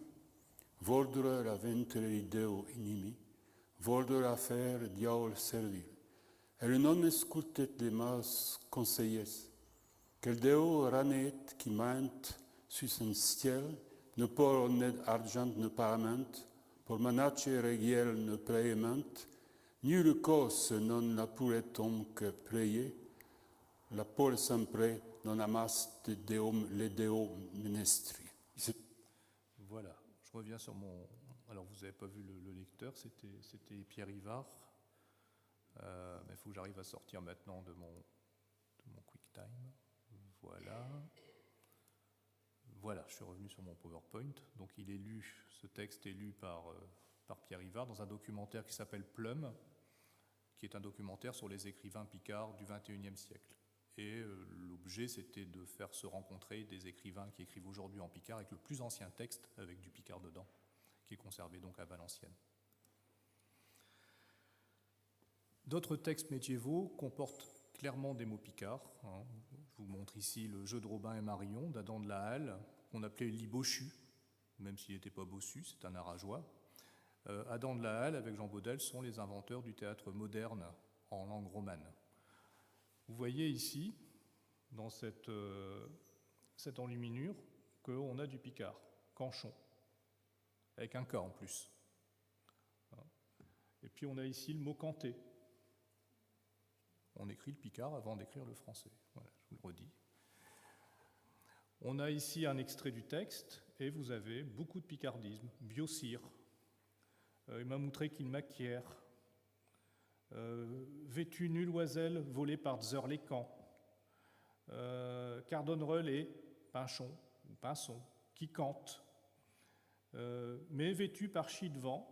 Speaker 7: voldre la ventre Deo inimi, voldre faire diaol servir. Elle non escutet les mas conseillers, quel Deo ranet qui maint sus un ciel, ne por ned argent ne parament, pour manace regiel ne preement, nulle cause non la pourrait donc prier, la pole sempre non amas de Deum le Deo menestri.
Speaker 2: Voilà, je reviens sur mon... Alors vous n'avez pas vu le lecteur, c'était Pierre Ivard, mais il faut que j'arrive à sortir maintenant de mon QuickTime. Voilà. Voilà, je suis revenu sur mon PowerPoint. Donc ce texte est lu par Pierre Yvard dans un documentaire qui s'appelle Plum, qui est un documentaire sur les écrivains picards du XXIe siècle. Et l'objet, c'était de faire se rencontrer des écrivains qui écrivent aujourd'hui en picard avec le plus ancien texte avec du picard dedans, qui est conservé donc à Valenciennes. D'autres textes médiévaux comportent clairement des mots picards. Je vous montre ici le jeu de Robin et Marion d'Adam de la Halle, qu'on appelait lit bossu, même s'il n'était pas bossu, c'est un arageois. Adam de la Halle, avec Jean Baudel, sont les inventeurs du théâtre moderne en langue romane. Vous voyez ici, dans cette enluminure, qu'on a du picard, canchon, avec un K en plus. Et puis on a ici le mot canté. On écrit le picard avant d'écrire le français. Voilà, je vous le redis. On a ici un extrait du texte, et vous avez beaucoup de picardisme. Biocire, il m'a montré qu'il m'acquiert, vêtu nul oiselle volé par Zerlécan, Cardonnerel et Pinchon, ou Pinson, qui cante, mais vêtu par Chidevant,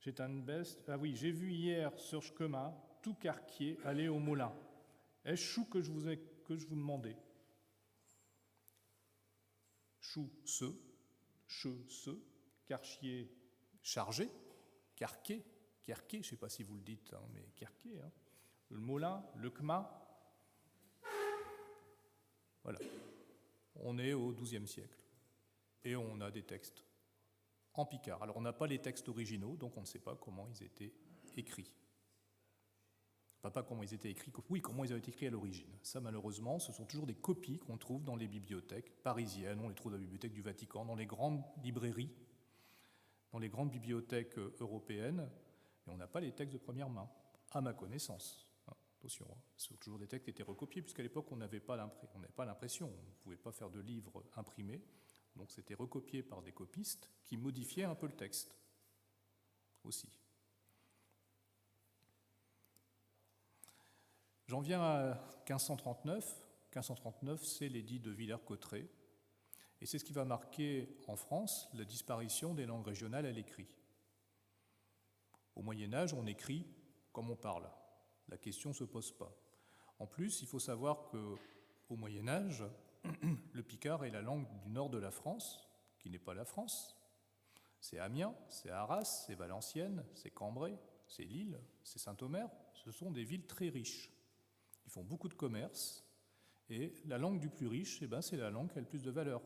Speaker 2: j'ai un best. Ah oui, j'ai vu hier sur chemin tout Carquier aller au moulin. Est-ce chou que je vous demandais? Chou, ce, Carchier, chargé, Carquet, je ne sais pas si vous le dites, hein, mais Carquet, hein. Le moulin, le Kma. Voilà. On est au XIIe siècle. Et on a des textes en picard. Alors on n'a pas les textes originaux, donc on ne sait pas comment ils étaient écrits. Enfin, pas comment ils étaient écrits, oui, comment ils ont été écrits à l'origine. Ça, malheureusement, ce sont toujours des copies qu'on trouve dans les bibliothèques parisiennes, on les trouve dans la bibliothèque du Vatican, dans les grandes librairies, dans les grandes bibliothèques européennes, mais on n'a pas les textes de première main, à ma connaissance. Attention, ce sont toujours des textes qui étaient recopiés, puisqu'à l'époque, on n'avait pas l'impression, on ne pouvait pas faire de livres imprimés, donc c'était recopié par des copistes qui modifiaient un peu le texte aussi. J'en viens à 1539. 1539, c'est l'édit de Villers-Cotterêts, et c'est ce qui va marquer en France la disparition des langues régionales à l'écrit. Au Moyen-Âge, on écrit comme on parle. La question ne se pose pas. En plus, il faut savoir qu'au Moyen-Âge, le picard est la langue du nord de la France, qui n'est pas la France. C'est Amiens, c'est Arras, c'est Valenciennes, c'est Cambrai, c'est Lille, c'est Saint-Omer. Ce sont des villes très riches. Ils font beaucoup de commerce, et la langue du plus riche, c'est la langue qui a le plus de valeur.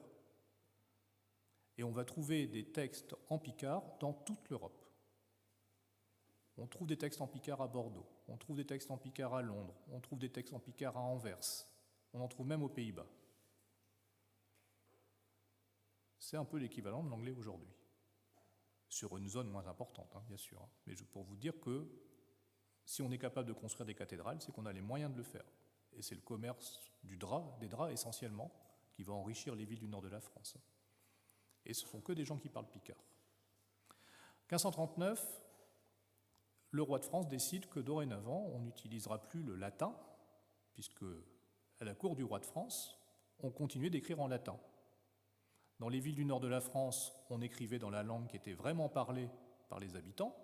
Speaker 2: Et on va trouver des textes en picard dans toute l'Europe. On trouve des textes en picard à Bordeaux, on trouve des textes en picard à Londres, on trouve des textes en picard à Anvers, on en trouve même aux Pays-Bas. C'est un peu l'équivalent de l'anglais aujourd'hui, sur une zone moins importante, bien sûr, mais pour vous dire que si on est capable de construire des cathédrales, c'est qu'on a les moyens de le faire. Et c'est le commerce des draps essentiellement, qui va enrichir les villes du nord de la France. Et ce ne sont que des gens qui parlent picard. 1539, le roi de France décide que dorénavant, on n'utilisera plus le latin, puisque à la cour du roi de France, on continuait d'écrire en latin. Dans les villes du nord de la France, on écrivait dans la langue qui était vraiment parlée par les habitants,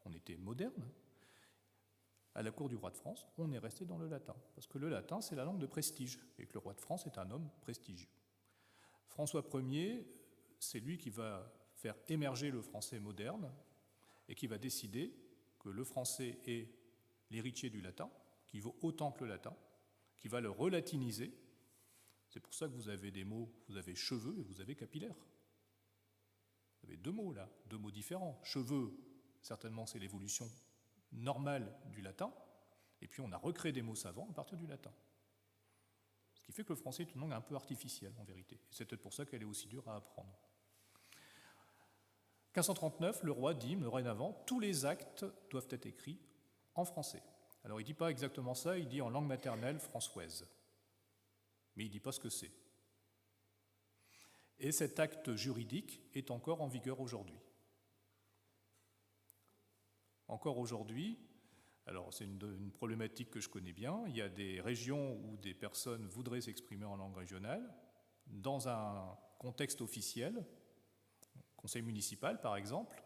Speaker 2: on était moderne. À la cour du roi de France, on est resté dans le latin, parce que le latin, c'est la langue de prestige, et que le roi de France est un homme prestigieux. François Ier, c'est lui qui va faire émerger le français moderne, et qui va décider que le français est l'héritier du latin, qui vaut autant que le latin, qui va le relatiniser. C'est pour ça que vous avez des mots, vous avez cheveux et vous avez capillaire. Vous avez deux mots là, deux mots différents. Cheveux, certainement c'est l'évolution normale du latin, et puis on a recréé des mots savants à partir du latin. Ce qui fait que le français est une langue un peu artificielle en vérité, et c'est peut-être pour ça qu'elle est aussi dure à apprendre. 1539, le roi dit, dorénavant, tous les actes doivent être écrits en français. Alors il ne dit pas exactement ça, il dit en langue maternelle françoise, mais il ne dit pas ce que c'est. Et cet acte juridique est encore en vigueur aujourd'hui. Encore aujourd'hui, alors c'est une problématique que je connais bien, il y a des régions où des personnes voudraient s'exprimer en langue régionale, dans un contexte officiel, conseil municipal par exemple,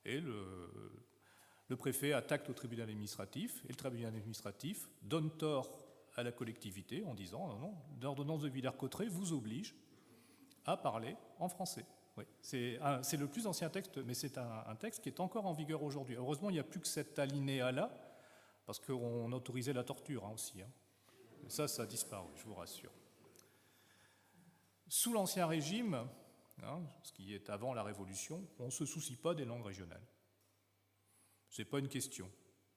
Speaker 2: et le préfet attaque au tribunal administratif, et le tribunal administratif donne tort à la collectivité en disant non, non, l'ordonnance de Villers-Cotterêts vous oblige à parler en français. Oui, c'est le plus ancien texte, mais c'est un texte qui est encore en vigueur aujourd'hui. Heureusement, il n'y a plus que cet alinéa-là, parce qu'on autorisait la torture aussi. Ça a disparu, je vous rassure. Sous l'Ancien Régime, ce qui est avant la Révolution, on ne se soucie pas des langues régionales. Ce n'est pas une question.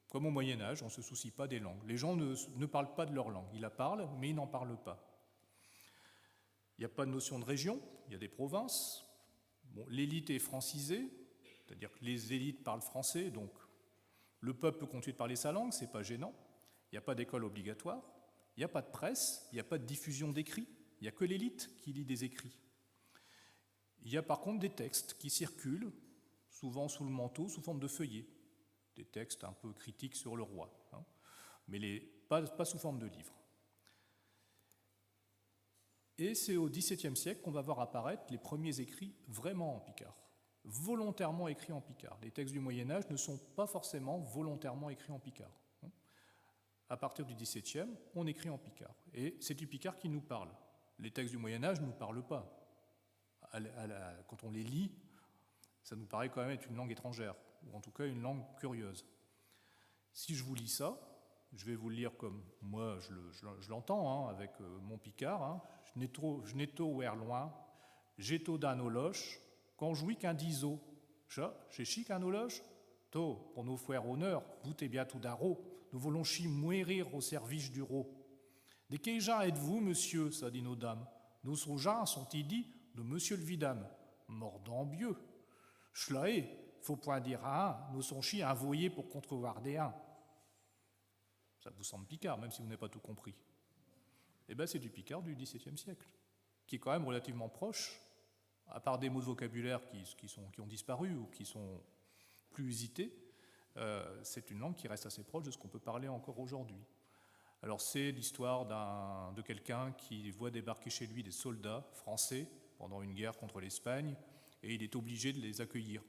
Speaker 2: Comme au Moyen-Âge, on ne se soucie pas des langues. Les gens ne parlent pas de leur langue. Ils la parlent, mais ils n'en parlent pas. Il n'y a pas de notion de région, il y a des provinces. Bon, l'élite est francisée, c'est-à-dire que les élites parlent français, donc le peuple peut continuer de parler sa langue, ce n'est pas gênant. Il n'y a pas d'école obligatoire, il n'y a pas de presse, il n'y a pas de diffusion d'écrits, il n'y a que l'élite qui lit des écrits. Il y a par contre des textes qui circulent, souvent sous le manteau, sous forme de feuillets, des textes un peu critiques sur le roi, mais pas sous forme de livres. Et c'est au XVIIe siècle qu'on va voir apparaître les premiers écrits vraiment en picard, volontairement écrits en picard. Les textes du Moyen-Âge ne sont pas forcément volontairement écrits en picard. À partir du XVIIe, on écrit en picard. Et c'est du picard qui nous parle. Les textes du Moyen-Âge ne nous parlent pas. Quand on les lit, ça nous paraît quand même être une langue étrangère, ou en tout cas une langue curieuse. Si je vous lis ça, je vais vous le lire comme moi je l'entends, avec mon picard. Je n'ai tôt ouer loin, j'ai tôt d'un oloche, quand jouis qu'un diso. J'ai chi qu'un oloche, tôt, pour nos frères honneur, boutez bien tout d'aro, nous voulons chi mourir au service du roi. De quel gens êtes-vous, monsieur, ça dit nos dames. Nos gens sont-ils dit de monsieur le vidame, mordambieux. Schlaé, faut point dire à un, nous sont chi envoyés pour contrevarder un. Ça vous semble picard, même si vous n'avez pas tout compris. Eh bien, c'est du picard du XVIIe siècle, qui est quand même relativement proche, à part des mots de vocabulaire qui ont disparu ou qui sont plus usités. C'est une langue qui reste assez proche de ce qu'on peut parler encore aujourd'hui. Alors, c'est l'histoire de quelqu'un qui voit débarquer chez lui des soldats français pendant une guerre contre l'Espagne, et il est obligé de les accueillir.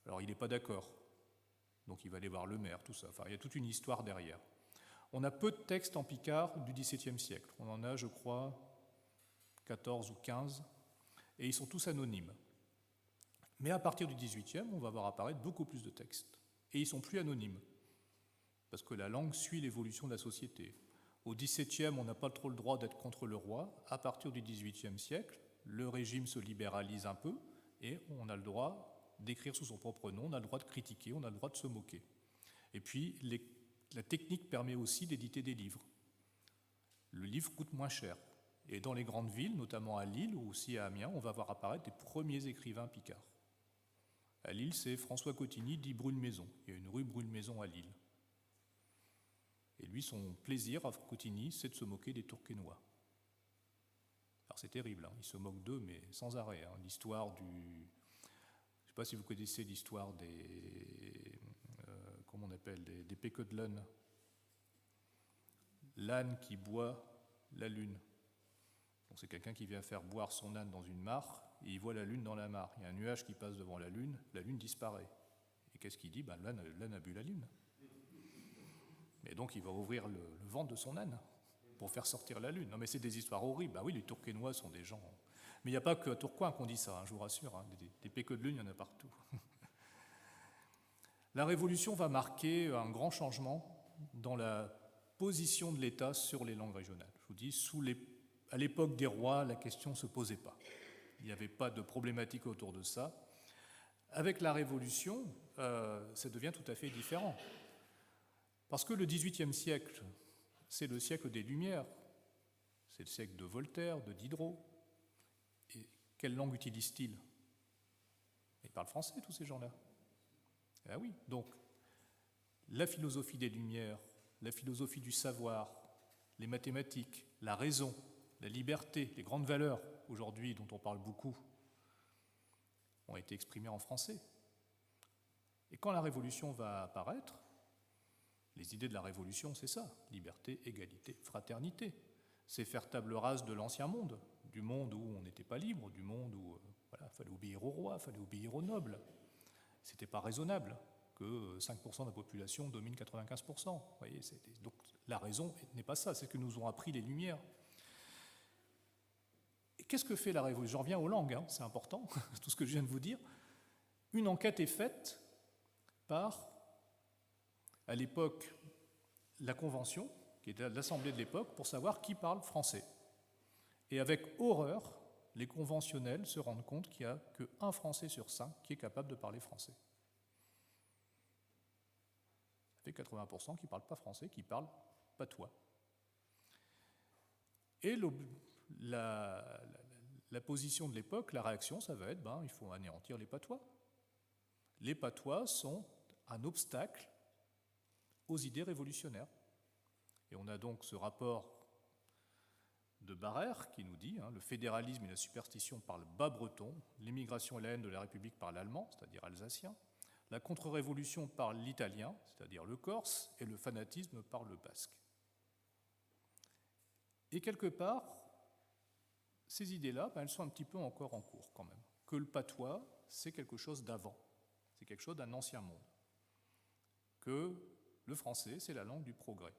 Speaker 2: Alors, il n'est pas d'accord. Donc il va aller voir le maire, tout ça. Enfin, il y a toute une histoire derrière. On a peu de textes en picard du XVIIe siècle. On en a, je crois, 14 ou 15, et ils sont tous anonymes. Mais à partir du XVIIIe, on va voir apparaître beaucoup plus de textes. Et ils sont plus anonymes, parce que la langue suit l'évolution de la société. Au XVIIe, on n'a pas trop le droit d'être contre le roi. À partir du XVIIIe siècle, le régime se libéralise un peu, et on a le droit d'écrire sous son propre nom, on a le droit de critiquer, on a le droit de se moquer. Et puis, la technique permet aussi d'éditer des livres. Le livre coûte moins cher. Et dans les grandes villes, notamment à Lille ou aussi à Amiens, on va voir apparaître des premiers écrivains picards. À Lille, c'est François Cotigny, dit Brûle-Maison. Il y a une rue Brûle-Maison à Lille. Et lui, son plaisir à Cotigny, c'est de se moquer des Tourquenois. Alors c'est terrible, il se moque d'eux, mais sans arrêt. L'histoire du... Je ne sais pas si vous connaissez l'histoire des... comment on appelle, des péqueux de l'âne. L'âne qui boit la lune. Donc c'est quelqu'un qui vient faire boire son âne dans une mare, et il voit la lune dans la mare. Il y a un nuage qui passe devant la lune disparaît. Et qu'est-ce qu'il dit ? L'âne a bu la lune. Et donc il va ouvrir le ventre de son âne pour faire sortir la lune. Non mais c'est des histoires horribles. Oui, les Tourquenois sont des gens... Mais il n'y a pas qu'à Tourcoing qu'on dit ça, je vous rassure. Des péqueux de lune, il y en a partout. La Révolution va marquer un grand changement dans la position de l'État sur les langues régionales. Je vous dis, à l'époque des rois, la question ne se posait pas. Il n'y avait pas de problématique autour de ça. Avec la Révolution, ça devient tout à fait différent. Parce que le XVIIIe siècle, c'est le siècle des Lumières. C'est le siècle de Voltaire, de Diderot. Et quelle langue utilisent-ils ? Ils parlent français, tous ces gens-là. Ah oui, donc la philosophie des Lumières, la philosophie du savoir, les mathématiques, la raison, la liberté, les grandes valeurs, aujourd'hui, dont on parle beaucoup, ont été exprimées en français. Et quand la Révolution va apparaître, les idées de la Révolution, c'est ça, liberté, égalité, fraternité. C'est faire table rase de l'ancien monde, du monde où on n'était pas libre, du monde où il fallait obéir au roi, il fallait obéir aux nobles. C'était pas raisonnable que 5% de la population domine 95%. Vous voyez, donc la raison n'est pas ça, c'est ce que nous ont appris les Lumières. Et qu'est-ce que fait la Révolution? J'en reviens aux langues, hein, c'est important, tout ce que je viens de vous dire. Une enquête est faite par, à l'époque, la Convention, qui était l'Assemblée de l'époque, pour savoir qui parle français. Et avec horreur, les conventionnels se rendent compte qu'il n'y a qu'un Français sur 5 qui est capable de parler français. Ça fait 80% qui ne parlent pas français, qui parlent patois. Et la position de l'époque, la réaction, ça va être, il faut anéantir les patois. Les patois sont un obstacle aux idées révolutionnaires. Et on a donc ce rapport de Barrère qui nous dit le fédéralisme et la superstition parlent bas-breton, l'immigration et la haine de la République parlent allemand, c'est-à-dire alsacien, la contre-révolution parle l'italien, c'est-à-dire le corse, et le fanatisme parle le basque. Et quelque part, ces idées-là, elles sont un petit peu encore en cours quand même. Que le patois, c'est quelque chose d'avant, c'est quelque chose d'un ancien monde. Que le français, c'est la langue du progrès.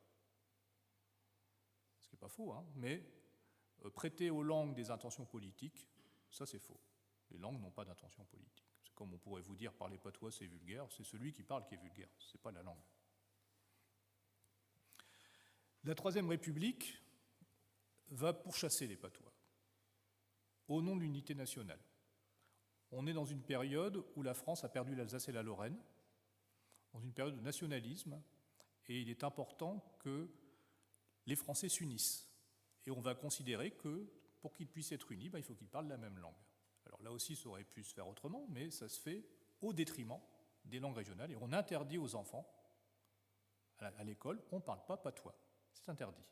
Speaker 2: Ce qui n'est pas faux, mais prêter aux langues des intentions politiques, ça c'est faux. Les langues n'ont pas d'intention politique. C'est comme on pourrait vous dire parler patois c'est vulgaire, c'est celui qui parle qui est vulgaire, ce n'est pas la langue. La Troisième République va pourchasser les patois au nom de l'unité nationale. On est dans une période où la France a perdu l'Alsace et la Lorraine, dans une période de nationalisme, et il est important que les Français s'unissent. Et on va considérer que pour qu'ils puissent être unis, il faut qu'ils parlent la même langue. Alors là aussi, ça aurait pu se faire autrement, mais ça se fait au détriment des langues régionales, et on interdit aux enfants, à l'école, on ne parle pas patois. C'est interdit.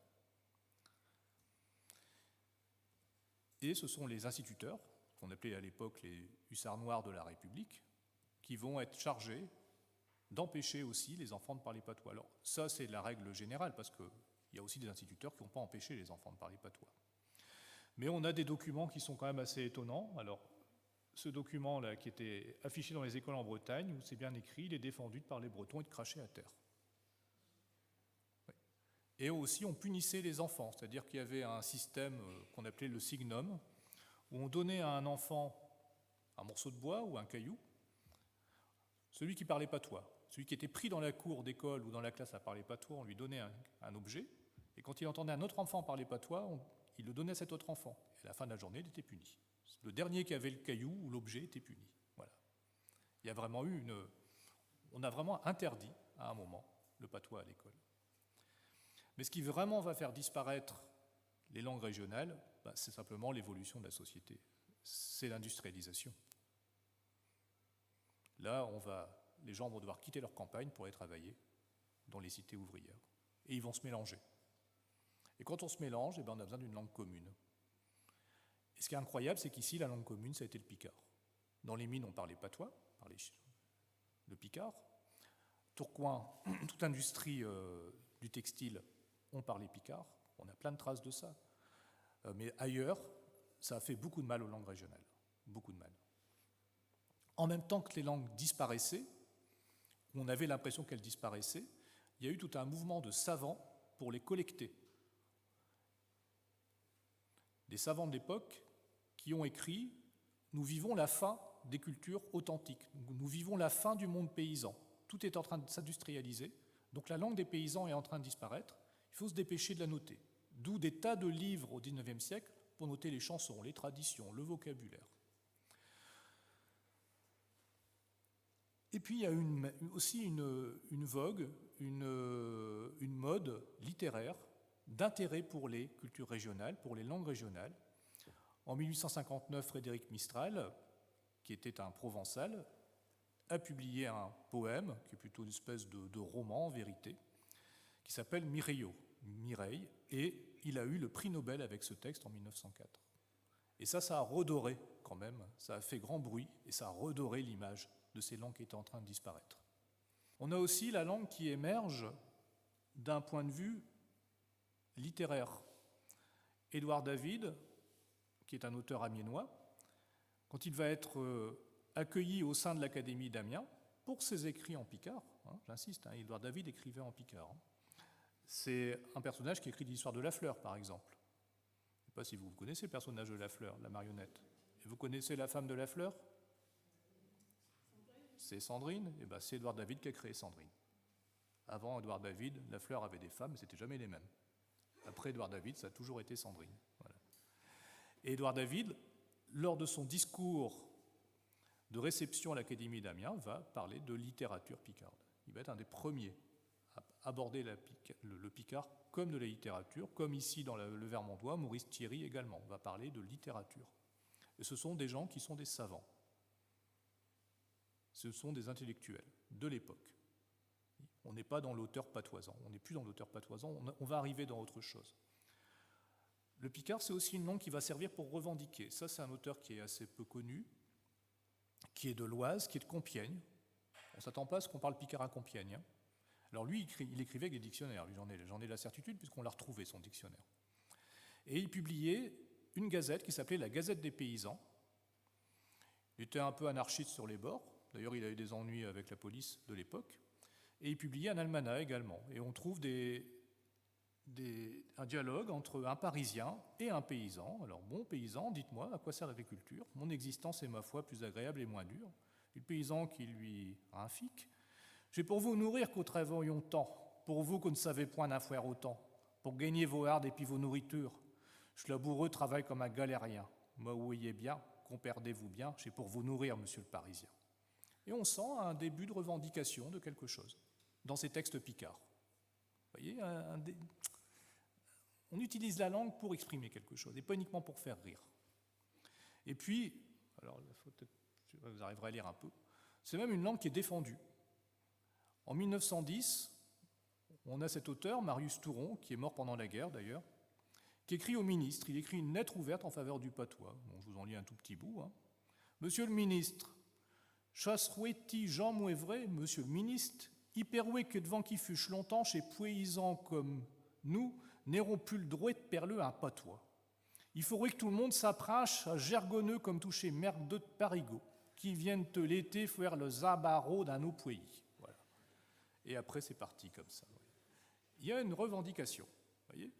Speaker 2: Et ce sont les instituteurs, qu'on appelait à l'époque les hussards noirs de la République, qui vont être chargés d'empêcher aussi les enfants de parler patois. Alors ça, c'est la règle générale, parce qu'il y a aussi des instituteurs qui n'ont pas empêché les enfants de parler patois. Mais on a des documents qui sont quand même assez étonnants. Alors, ce document-là, qui était affiché dans les écoles en Bretagne, où c'est bien écrit, il est défendu de parler breton et de cracher à terre. Et aussi, on punissait les enfants, c'est-à-dire qu'il y avait un système qu'on appelait le signum, où on donnait à un enfant un morceau de bois ou un caillou, celui qui parlait patois, celui qui était pris dans la cour d'école ou dans la classe à parler patois, on lui donnait un objet, et quand il entendait un autre enfant parler patois, il le donnait à cet autre enfant. Et à la fin de la journée, il était puni. Le dernier qui avait le caillou ou l'objet était puni. Voilà. Il y a vraiment eu on a vraiment interdit, à un moment, le patois à l'école. Mais ce qui vraiment va faire disparaître les langues régionales, c'est simplement l'évolution de la société. C'est l'industrialisation. Là, les gens vont devoir quitter leur campagne pour aller travailler dans les cités ouvrières. Et ils vont se mélanger. Et quand on se mélange, on a besoin d'une langue commune. Et ce qui est incroyable, c'est qu'ici, la langue commune, ça a été le picard. Dans les mines, on parlait patois, on parlait le picard. Tourcoing, toute industrie du textile, on parlait picard. On a plein de traces de ça. Mais ailleurs, ça a fait beaucoup de mal aux langues régionales. Beaucoup de mal. En même temps que les langues disparaissaient, on avait l'impression qu'elles disparaissaient, il y a eu tout un mouvement de savants pour les collecter. Des savants de l'époque qui ont écrit « Nous vivons la fin des cultures authentiques, nous vivons la fin du monde paysan. Tout est en train de s'industrialiser, donc la langue des paysans est en train de disparaître, il faut se dépêcher de la noter. » D'où des tas de livres au XIXe siècle pour noter les chansons, les traditions, le vocabulaire. Et puis il y a aussi une vogue, une mode littéraire d'intérêt pour les cultures régionales, pour les langues régionales. En 1859, Frédéric Mistral, qui était un provençal, a publié un poème, qui est plutôt une espèce de roman en vérité, qui s'appelle Mireille, et il a eu le prix Nobel avec ce texte en 1904. Et ça a redoré quand même, ça a fait grand bruit, et ça a redoré l'image de ces langues qui étaient en train de disparaître. On a aussi la langue qui émerge d'un point de vue littéraire. Édouard David, qui est un auteur amiénois, quand il va être accueilli au sein de l'Académie d'Amiens pour ses écrits en picard, j'insiste, Édouard David écrivait en picard. C'est un personnage qui écrit l'histoire de Lafleur, par exemple. Je ne sais pas si vous connaissez le personnage de Lafleur, la marionnette. Et vous connaissez la femme de Lafleur? C'est Sandrine. Et c'est Édouard David qui a créé Sandrine. Avant Édouard David, Lafleur avait des femmes, mais ce n'était jamais les mêmes. Après Édouard David, ça a toujours été Sandrine. Voilà. Et Édouard David, lors de son discours de réception à l'Académie d'Amiens, va parler de littérature picarde. Il va être un des premiers à aborder le picard comme de la littérature, comme ici dans le Vermandois, Maurice Thierry également va parler de littérature. Et ce sont des gens qui sont des savants. Ce sont des intellectuels de l'époque. On n'est pas dans l'auteur patoisant, on n'est plus dans l'auteur patoisant, on va arriver dans autre chose. Le picard, c'est aussi une langue qui va servir pour revendiquer. Ça, c'est un auteur qui est assez peu connu, qui est de l'Oise, qui est de Compiègne. On ne s'attend pas à ce qu'on parle picard à Compiègne. Alors lui, il écrivait avec des dictionnaires, lui, j'en ai la certitude, puisqu'on l'a retrouvé, son dictionnaire. Et il publiait une gazette qui s'appelait la Gazette des paysans. Il était un peu anarchiste sur les bords, d'ailleurs il a eu des ennuis avec la police de l'époque, et il publiait un almanach également. Et on trouve un dialogue entre un Parisien et un paysan. Alors, bon paysan, dites-moi, à quoi sert l'agriculture? Mon existence est, ma foi, plus agréable et moins dure. Et le paysan qui lui infique: j'ai pour vous nourrir qu'au travaillions tant, pour vous qu'on ne savez point n'affaire autant, pour gagner vos hardes et puis vos nourritures. Je laboureux travaille comme un galérien. Moi, voyez bien, qu'on perdez-vous bien, j'ai pour vous nourrir, monsieur le Parisien. Et on sent un début de revendication de quelque chose dans ces textes picards. Vous voyez, on utilise la langue pour exprimer quelque chose, et pas uniquement pour faire rire. Et puis, alors vous arriverez à lire un peu, c'est même une langue qui est défendue. En 1910, on a cet auteur, Marius Touron, qui est mort pendant la guerre d'ailleurs, qui écrit au ministre. Il écrit une lettre ouverte en faveur du patois. Bon, je vous en lis un tout petit bout. Monsieur le ministre, chasserouetti Jean Mouévré, monsieur le ministre, hyperoué que devant qui fûche longtemps chez paysans comme nous, n'auront plus le droit de perler un patois. Il faudrait que tout le monde s'approche à gergonneux comme touché merdeux de parigot, qui viennent te l'été faire le zabarro d'un autre pays. Voilà. Et après, c'est parti comme ça. Il y a une revendication, voyez,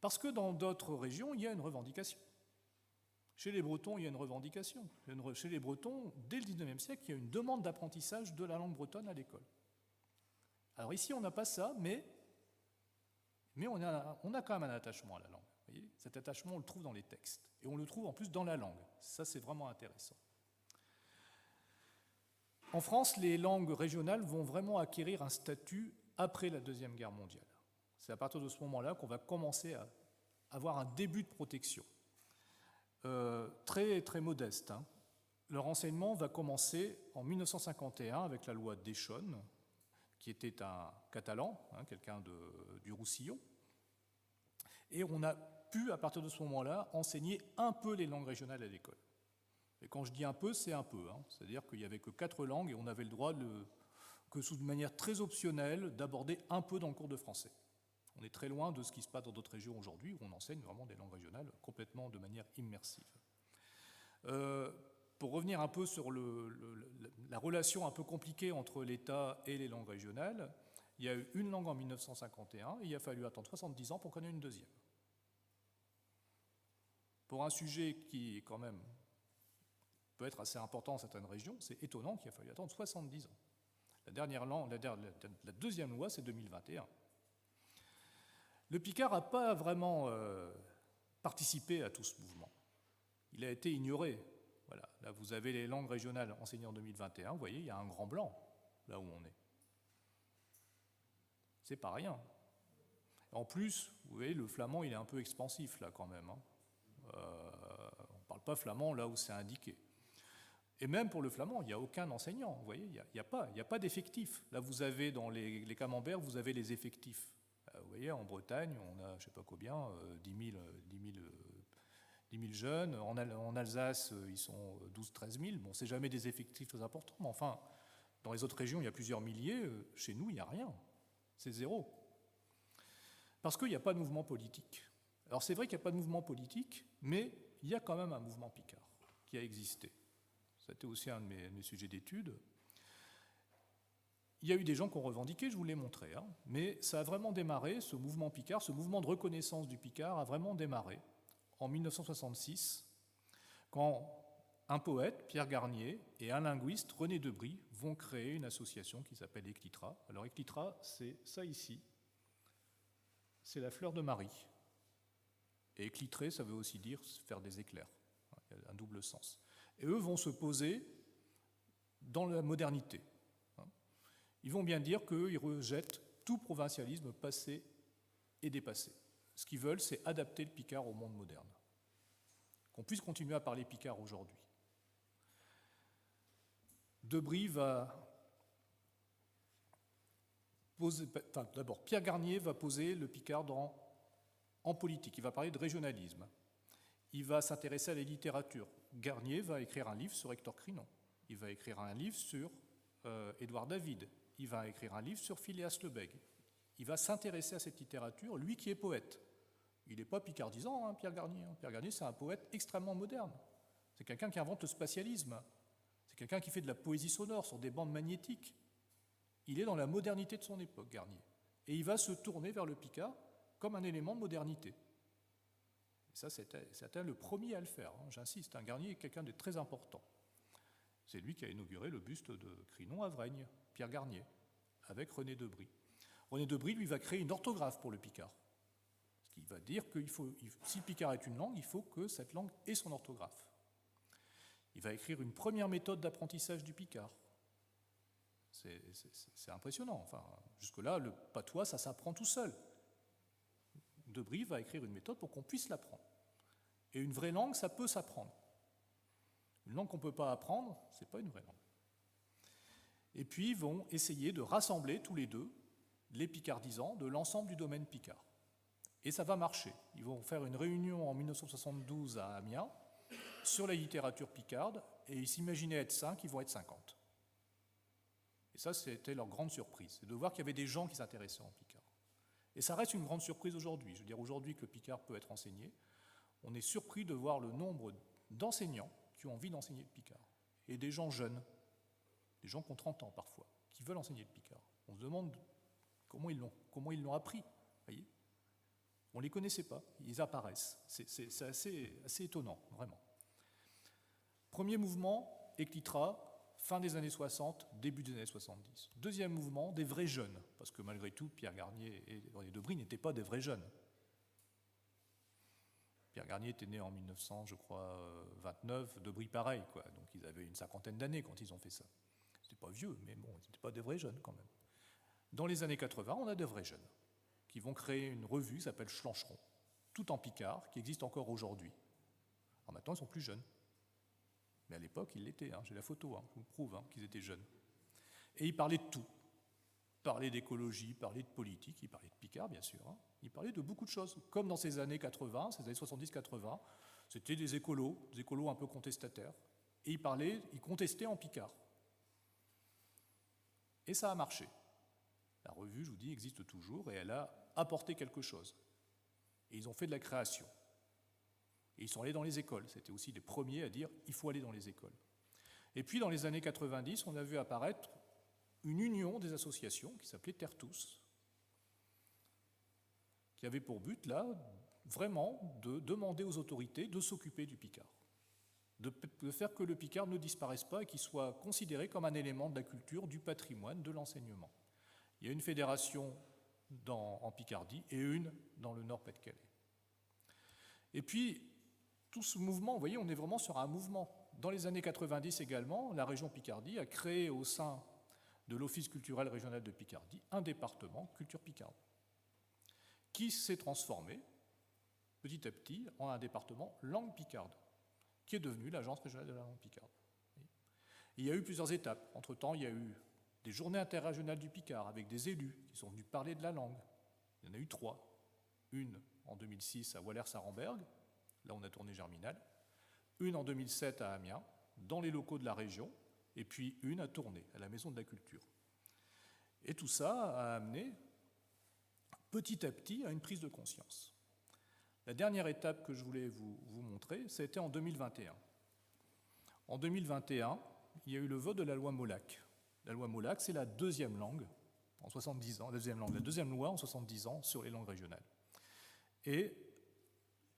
Speaker 2: parce que dans d'autres régions, il y a une revendication. Chez les Bretons, il y a une revendication. Chez les Bretons, dès le XIXe siècle, il y a une demande d'apprentissage de la langue bretonne à l'école. Alors ici, on n'a pas ça, mais on a quand même un attachement à la langue. Vous voyez, cet attachement, on le trouve dans les textes. Et on le trouve en plus dans la langue. Ça, c'est vraiment intéressant. En France, les langues régionales vont vraiment acquérir un statut après la Deuxième Guerre mondiale. C'est à partir de ce moment-là qu'on va commencer à avoir un début de protection. Très, très modeste. Leur enseignement va commencer en 1951 avec la loi d'Eschonne, qui était un Catalan, quelqu'un du Roussillon. Et on a pu, à partir de ce moment-là, enseigner un peu les langues régionales à l'école. Et quand je dis un peu, c'est un peu. C'est-à-dire qu'il n'y avait que 4 langues et on avait le droit, que sous de manière très optionnelle, d'aborder un peu dans le cours de français. On est très loin de ce qui se passe dans d'autres régions aujourd'hui, où on enseigne vraiment des langues régionales complètement de manière immersive. Pour revenir un peu sur la relation un peu compliquée entre l'État et les langues régionales, il y a eu une langue en 1951 et il a fallu attendre 70 ans pour qu'on ait une deuxième. Pour un sujet qui, quand même, peut être assez important dans certaines régions, c'est étonnant qu'il a fallu attendre 70 ans. La deuxième loi, c'est 2021. Le picard n'a pas vraiment participé à tout ce mouvement. Il a été ignoré. Voilà. Là, vous avez les langues régionales enseignées en 2021. Vous voyez, il y a un grand blanc là où on est. C'est pas rien. En plus, vous voyez, le flamand, il est un peu expansif là quand même. On ne parle pas flamand là où c'est indiqué. Et même pour le flamand, il n'y a aucun enseignant. Vous voyez, il n'y a pas d'effectifs. Là, vous avez dans les camemberts, vous avez les effectifs. Vous voyez, en Bretagne, on a, je ne sais pas combien, 10 000 jeunes. En Alsace, ils sont 12-13 000. Bon, c'est jamais des effectifs très importants, mais enfin, dans les autres régions, il y a plusieurs milliers. Chez nous, il n'y a rien. C'est zéro. Parce qu'il n'y a pas de mouvement politique. Alors, c'est vrai qu'il n'y a pas de mouvement politique, mais il y a quand même un mouvement picard qui a existé. C'était aussi un de mes sujets d'étude. Il y a eu des gens qui ont revendiqué, je vous l'ai montré, hein, mais ça a vraiment démarré, ce mouvement picard, ce mouvement de reconnaissance du picard a vraiment démarré en 1966, quand un poète, Pierre Garnier, et un linguiste, René Debrie, vont créer une association qui s'appelle Éclitra. Alors Éclitra, c'est ça ici, c'est la fleur de Marie. Et éclitrer, ça veut aussi dire faire des éclairs. Il y a un double sens. Et eux vont se poser dans la modernité. Ils vont bien dire qu'ils rejettent tout provincialisme passé et dépassé. Ce qu'ils veulent, c'est adapter le picard au monde moderne. Qu'on puisse continuer à parler picard aujourd'hui. Debrie va poser... Enfin, d'abord, Pierre Garnier va poser le picard en politique. Il va parler de régionalisme. Il va s'intéresser à la littérature. Garnier va écrire un livre sur Hector Crinon. Il va écrire un livre sur Édouard David. Il va écrire un livre sur Phileas Lebègue. Il va s'intéresser à cette littérature, lui qui est poète. Il n'est pas picardisant, hein, Pierre Garnier. Pierre Garnier, c'est un poète extrêmement moderne. C'est quelqu'un qui invente le spatialisme. C'est quelqu'un qui fait de la poésie sonore sur des bandes magnétiques. Il est dans la modernité de son époque, Garnier. Et il va se tourner vers le picard comme un élément de modernité. Et ça, c'était le premier à le faire, hein, j'insiste. Garnier est quelqu'un de très important. C'est lui qui a inauguré le buste de Crinon à Vraignes, Pierre Garnier, avec René Debrie. René Debrie, lui, va créer une orthographe pour le picard. Ce qui va dire que si le picard est une langue, il faut que cette langue ait son orthographe. Il va écrire une première méthode d'apprentissage du picard. C'est impressionnant. Enfin, jusque-là, le patois, ça s'apprend tout seul. Debrie va écrire une méthode pour qu'on puisse l'apprendre. Et une vraie langue, ça peut s'apprendre. Une langue qu'on ne peut pas apprendre, ce n'est pas une vraie langue. Et puis, ils vont essayer de rassembler tous les deux les picardisants de l'ensemble du domaine picard. Et ça va marcher. Ils vont faire une réunion en 1972 à Amiens sur la littérature picarde, et ils s'imaginaient être 5, ils vont être 50. Et ça, c'était leur grande surprise, c'est de voir qu'il y avait des gens qui s'intéressaient en picard. Et ça reste une grande surprise aujourd'hui. Je veux dire, aujourd'hui que le picard peut être enseigné, on est surpris de voir le nombre d'enseignants qui ont envie d'enseigner le picard. Et des gens jeunes, des gens qui ont 30 ans parfois, qui veulent enseigner le picard. On se demande comment ils l'ont appris, voyez. On ne les connaissait pas, ils apparaissent. C'est assez étonnant, vraiment. Premier mouvement, Éclitra, fin des années 60, début des années 70. Deuxième mouvement, des vrais jeunes, parce que malgré tout, Pierre Garnier et René Debrie n'étaient pas des vrais jeunes. Pierre Garnier était né en 1929, Debrie pareil, quoi. Donc ils avaient une cinquantaine d'années quand ils ont fait ça. C'était pas vieux, mais bon, ils n'étaient pas des vrais jeunes quand même. Dans les années 80, on a de vrais jeunes qui vont créer une revue qui s'appelle Schlancheron, tout en picard, qui existe encore aujourd'hui. Alors maintenant, ils sont plus jeunes. Mais à l'époque, ils l'étaient. J'ai la photo, je vous prouve qu'ils étaient jeunes. Et ils parlaient de tout. Ils parlaient d'écologie, ils parlaient de politique, ils parlaient de picard, bien sûr. Ils parlaient de beaucoup de choses. Comme dans ces années 80, ces années 70-80, c'était des écolos un peu contestataires. Et ils contestaient en picard. Et ça a marché. La revue, je vous dis, existe toujours et elle a apporté quelque chose. Et ils ont fait de la création. Et ils sont allés dans les écoles. C'était aussi les premiers à dire il faut aller dans les écoles. Et puis, dans les années 90, on a vu apparaître une union des associations qui s'appelait Terre Tous, qui avait pour but, là, vraiment de demander aux autorités de s'occuper du picard, de faire que le picard ne disparaisse pas et qu'il soit considéré comme un élément de la culture, du patrimoine, de l'enseignement. Il y a une fédération en Picardie et une dans le Nord-Pas-de-Calais. Et puis, tout ce mouvement, vous voyez, on est vraiment sur un mouvement. Dans les années 90 également, la région Picardie a créé au sein de l'Office culturel régional de Picardie un département culture picarde qui s'est transformé petit à petit en un département langue picarde qui est devenu l'Agence régionale de la langue picarde. Il y a eu plusieurs étapes. Entre-temps, il y a eu des journées interrégionales du Picard avec des élus qui sont venus parler de la langue. Il y en a eu 3. Une en 2006 à Wallers-Saramberg, là on a tourné Germinal. Une en 2007 à Amiens, dans les locaux de la région. Et puis une à Tournai, à la Maison de la Culture. Et tout ça a amené petit à petit à une prise de conscience. La dernière étape que je voulais vous montrer, c'était en 2021. En 2021, il y a eu le vote de la loi Molac. La loi Molac, c'est la deuxième langue en 70 ans, la deuxième loi en 70 ans sur les langues régionales. Et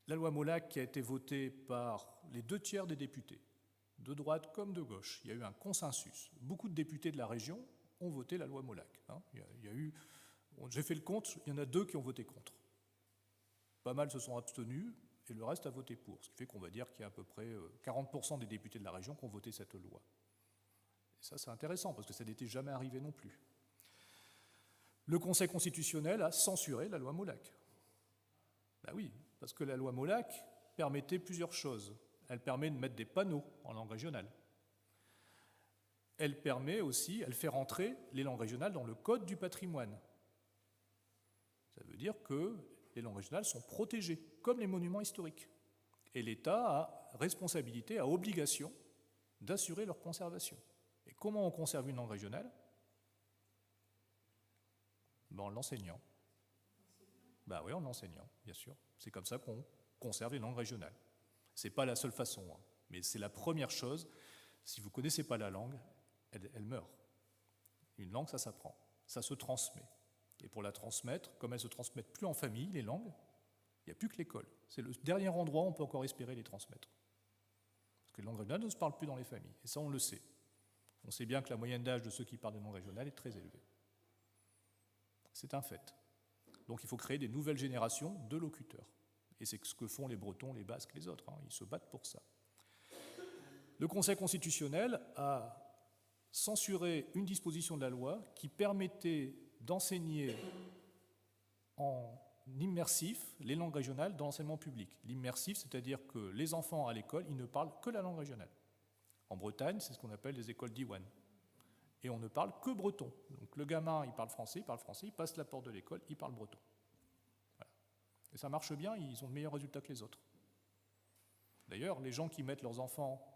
Speaker 2: la loi Molac qui a été votée par les 2/3 des députés, de droite comme de gauche, il y a eu un consensus. Beaucoup de députés de la région ont voté la loi Molac. J'ai fait le compte, il y en a 2 qui ont voté contre. Pas mal se sont abstenus et le reste a voté pour, ce qui fait qu'on va dire qu'il y a à peu près 40% des députés de la région qui ont voté cette loi. Et ça, c'est intéressant parce que ça n'était jamais arrivé non plus. Le Conseil constitutionnel a censuré la loi Molac. Ben oui, parce que la loi Molac permettait plusieurs choses. Elle permet de mettre des panneaux en langue régionale. Elle permet aussi, elle fait rentrer les langues régionales dans le code du patrimoine. Ça veut dire que les langues régionales sont protégées, comme les monuments historiques. Et l'État a responsabilité, a obligation d'assurer leur conservation. Et comment on conserve une langue régionale? En l'enseignant. Ben oui, en l'enseignant, bien sûr. C'est comme ça qu'on conserve les langues régionales. Ce n'est pas la seule façon, hein, mais c'est la première chose. Si vous ne connaissez pas la langue, elle meurt. Une langue, ça s'apprend, ça se transmet. Et pour la transmettre, comme elles ne se transmettent plus en famille, les langues, il n'y a plus que l'école. C'est le dernier endroit où on peut encore espérer les transmettre. Parce que les langues régionales ne se parlent plus dans les familles, et ça on le sait. On sait bien que la moyenne d'âge de ceux qui parlent des langues régionales est très élevée. C'est un fait. Donc il faut créer des nouvelles générations de locuteurs. Et c'est ce que font les Bretons, les Basques, les autres. Ils se battent pour ça. Le Conseil constitutionnel a censuré une disposition de la loi qui permettait d'enseigner en immersif les langues régionales dans l'enseignement public. L'immersif, c'est-à-dire que les enfants à l'école, ils ne parlent que la langue régionale. En Bretagne, c'est ce qu'on appelle les écoles d'Iwan. Et on ne parle que breton. Donc le gamin, il parle français, il passe la porte de l'école, il parle breton. Voilà. Et ça marche bien, ils ont de meilleurs résultats que les autres. D'ailleurs, les gens qui mettent leurs enfants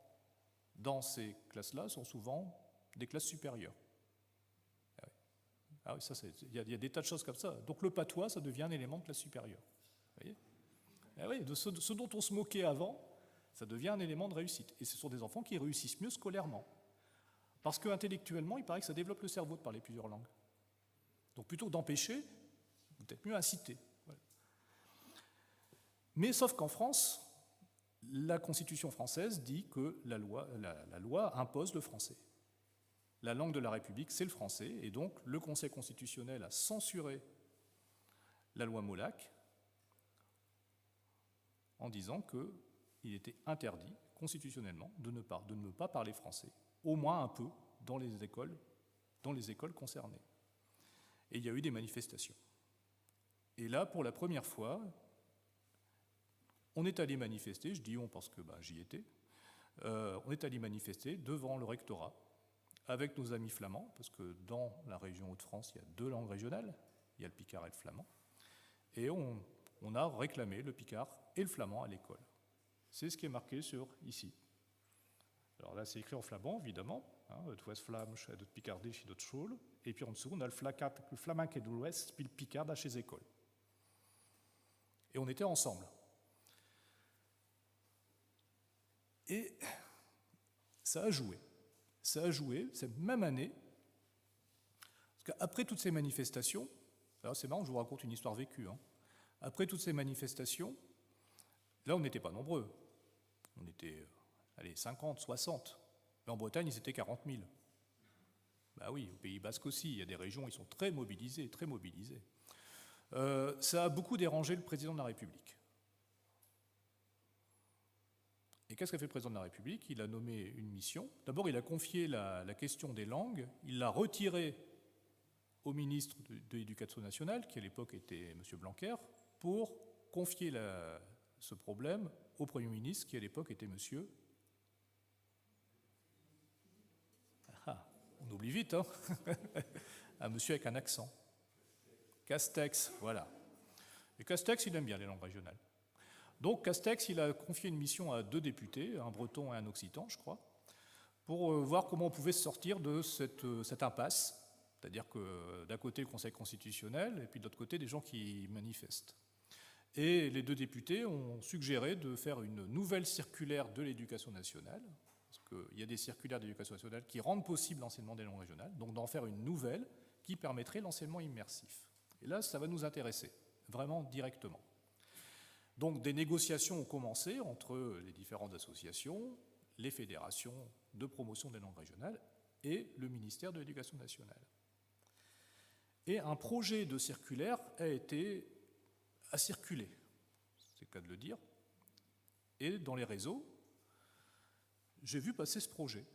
Speaker 2: dans ces classes-là sont souvent des classes supérieures. Ah oui, il y a des tas de choses comme ça. Donc le patois, ça devient un élément de classe supérieure. Vous voyez ? Ah oui, de ce dont on se moquait avant, ça devient un élément de réussite. Et ce sont des enfants qui réussissent mieux scolairement. Parce qu'intellectuellement, il paraît que ça développe le cerveau de parler plusieurs langues. Donc plutôt que d'empêcher, peut-être mieux inciter. Voilà. Mais sauf qu'en France, la Constitution française dit que la loi impose le français. La langue de la République, c'est le français, et donc le Conseil constitutionnel a censuré la loi Molac en disant qu'il était interdit constitutionnellement de ne pas parler français, au moins un peu, dans les écoles concernées. Et il y a eu des manifestations. Et là, pour la première fois, on est allé manifester, je dis on parce que j'y étais, on est allé manifester devant le rectorat avec nos amis flamands, parce que dans la région Hauts-de-France, il y a 2 langues régionales, il y a le picard et le flamand, et on a réclamé le picard et le flamand à l'école. C'est ce qui est marqué ici. Alors là, c'est écrit en flamand, évidemment, het West-Vlaams, het Picardisch, het School, et puis en dessous, on a le flamand qui est de l'Ouest, puis le picard à chez écoles. Et on était ensemble. Et ça a joué. Ça a joué cette même année, parce qu'après toutes ces manifestations, alors c'est marrant, je vous raconte une histoire vécue, après toutes ces manifestations, là on n'était pas nombreux, on était 50, 60, mais en Bretagne ils étaient 40 000. Ben oui, au Pays Basque aussi, il y a des régions où ils sont très mobilisés, très mobilisés. Ça a beaucoup dérangé le président de la République. Et qu'est-ce qu'a fait le président de la République? Il a nommé une mission. D'abord, il a confié la question des langues, il l'a retirée au ministre de l'Éducation nationale, qui à l'époque était M. Blanquer, pour confier ce problème au Premier ministre, qui à l'époque était M. On oublie vite, un monsieur avec un accent. Castex, voilà. Et Castex, il aime bien les langues régionales. Donc Castex, il a confié une mission à 2 députés, un breton et un occitan, je crois, pour voir comment on pouvait se sortir de cette impasse, c'est-à-dire que d'un côté le Conseil constitutionnel et puis de l'autre côté des gens qui manifestent. Et les deux députés ont suggéré de faire une nouvelle circulaire de l'éducation nationale, parce qu'il y a des circulaires d'éducation nationale qui rendent possible l'enseignement des langues régionales, donc d'en faire une nouvelle qui permettrait l'enseignement immersif. Et là, ça va nous intéresser, vraiment directement. Donc des négociations ont commencé entre les différentes associations, les fédérations de promotion des langues régionales et le ministère de l'Éducation nationale. Et un projet de circulaire a circulé, c'est le cas de le dire, et dans les réseaux, j'ai vu passer ce projet.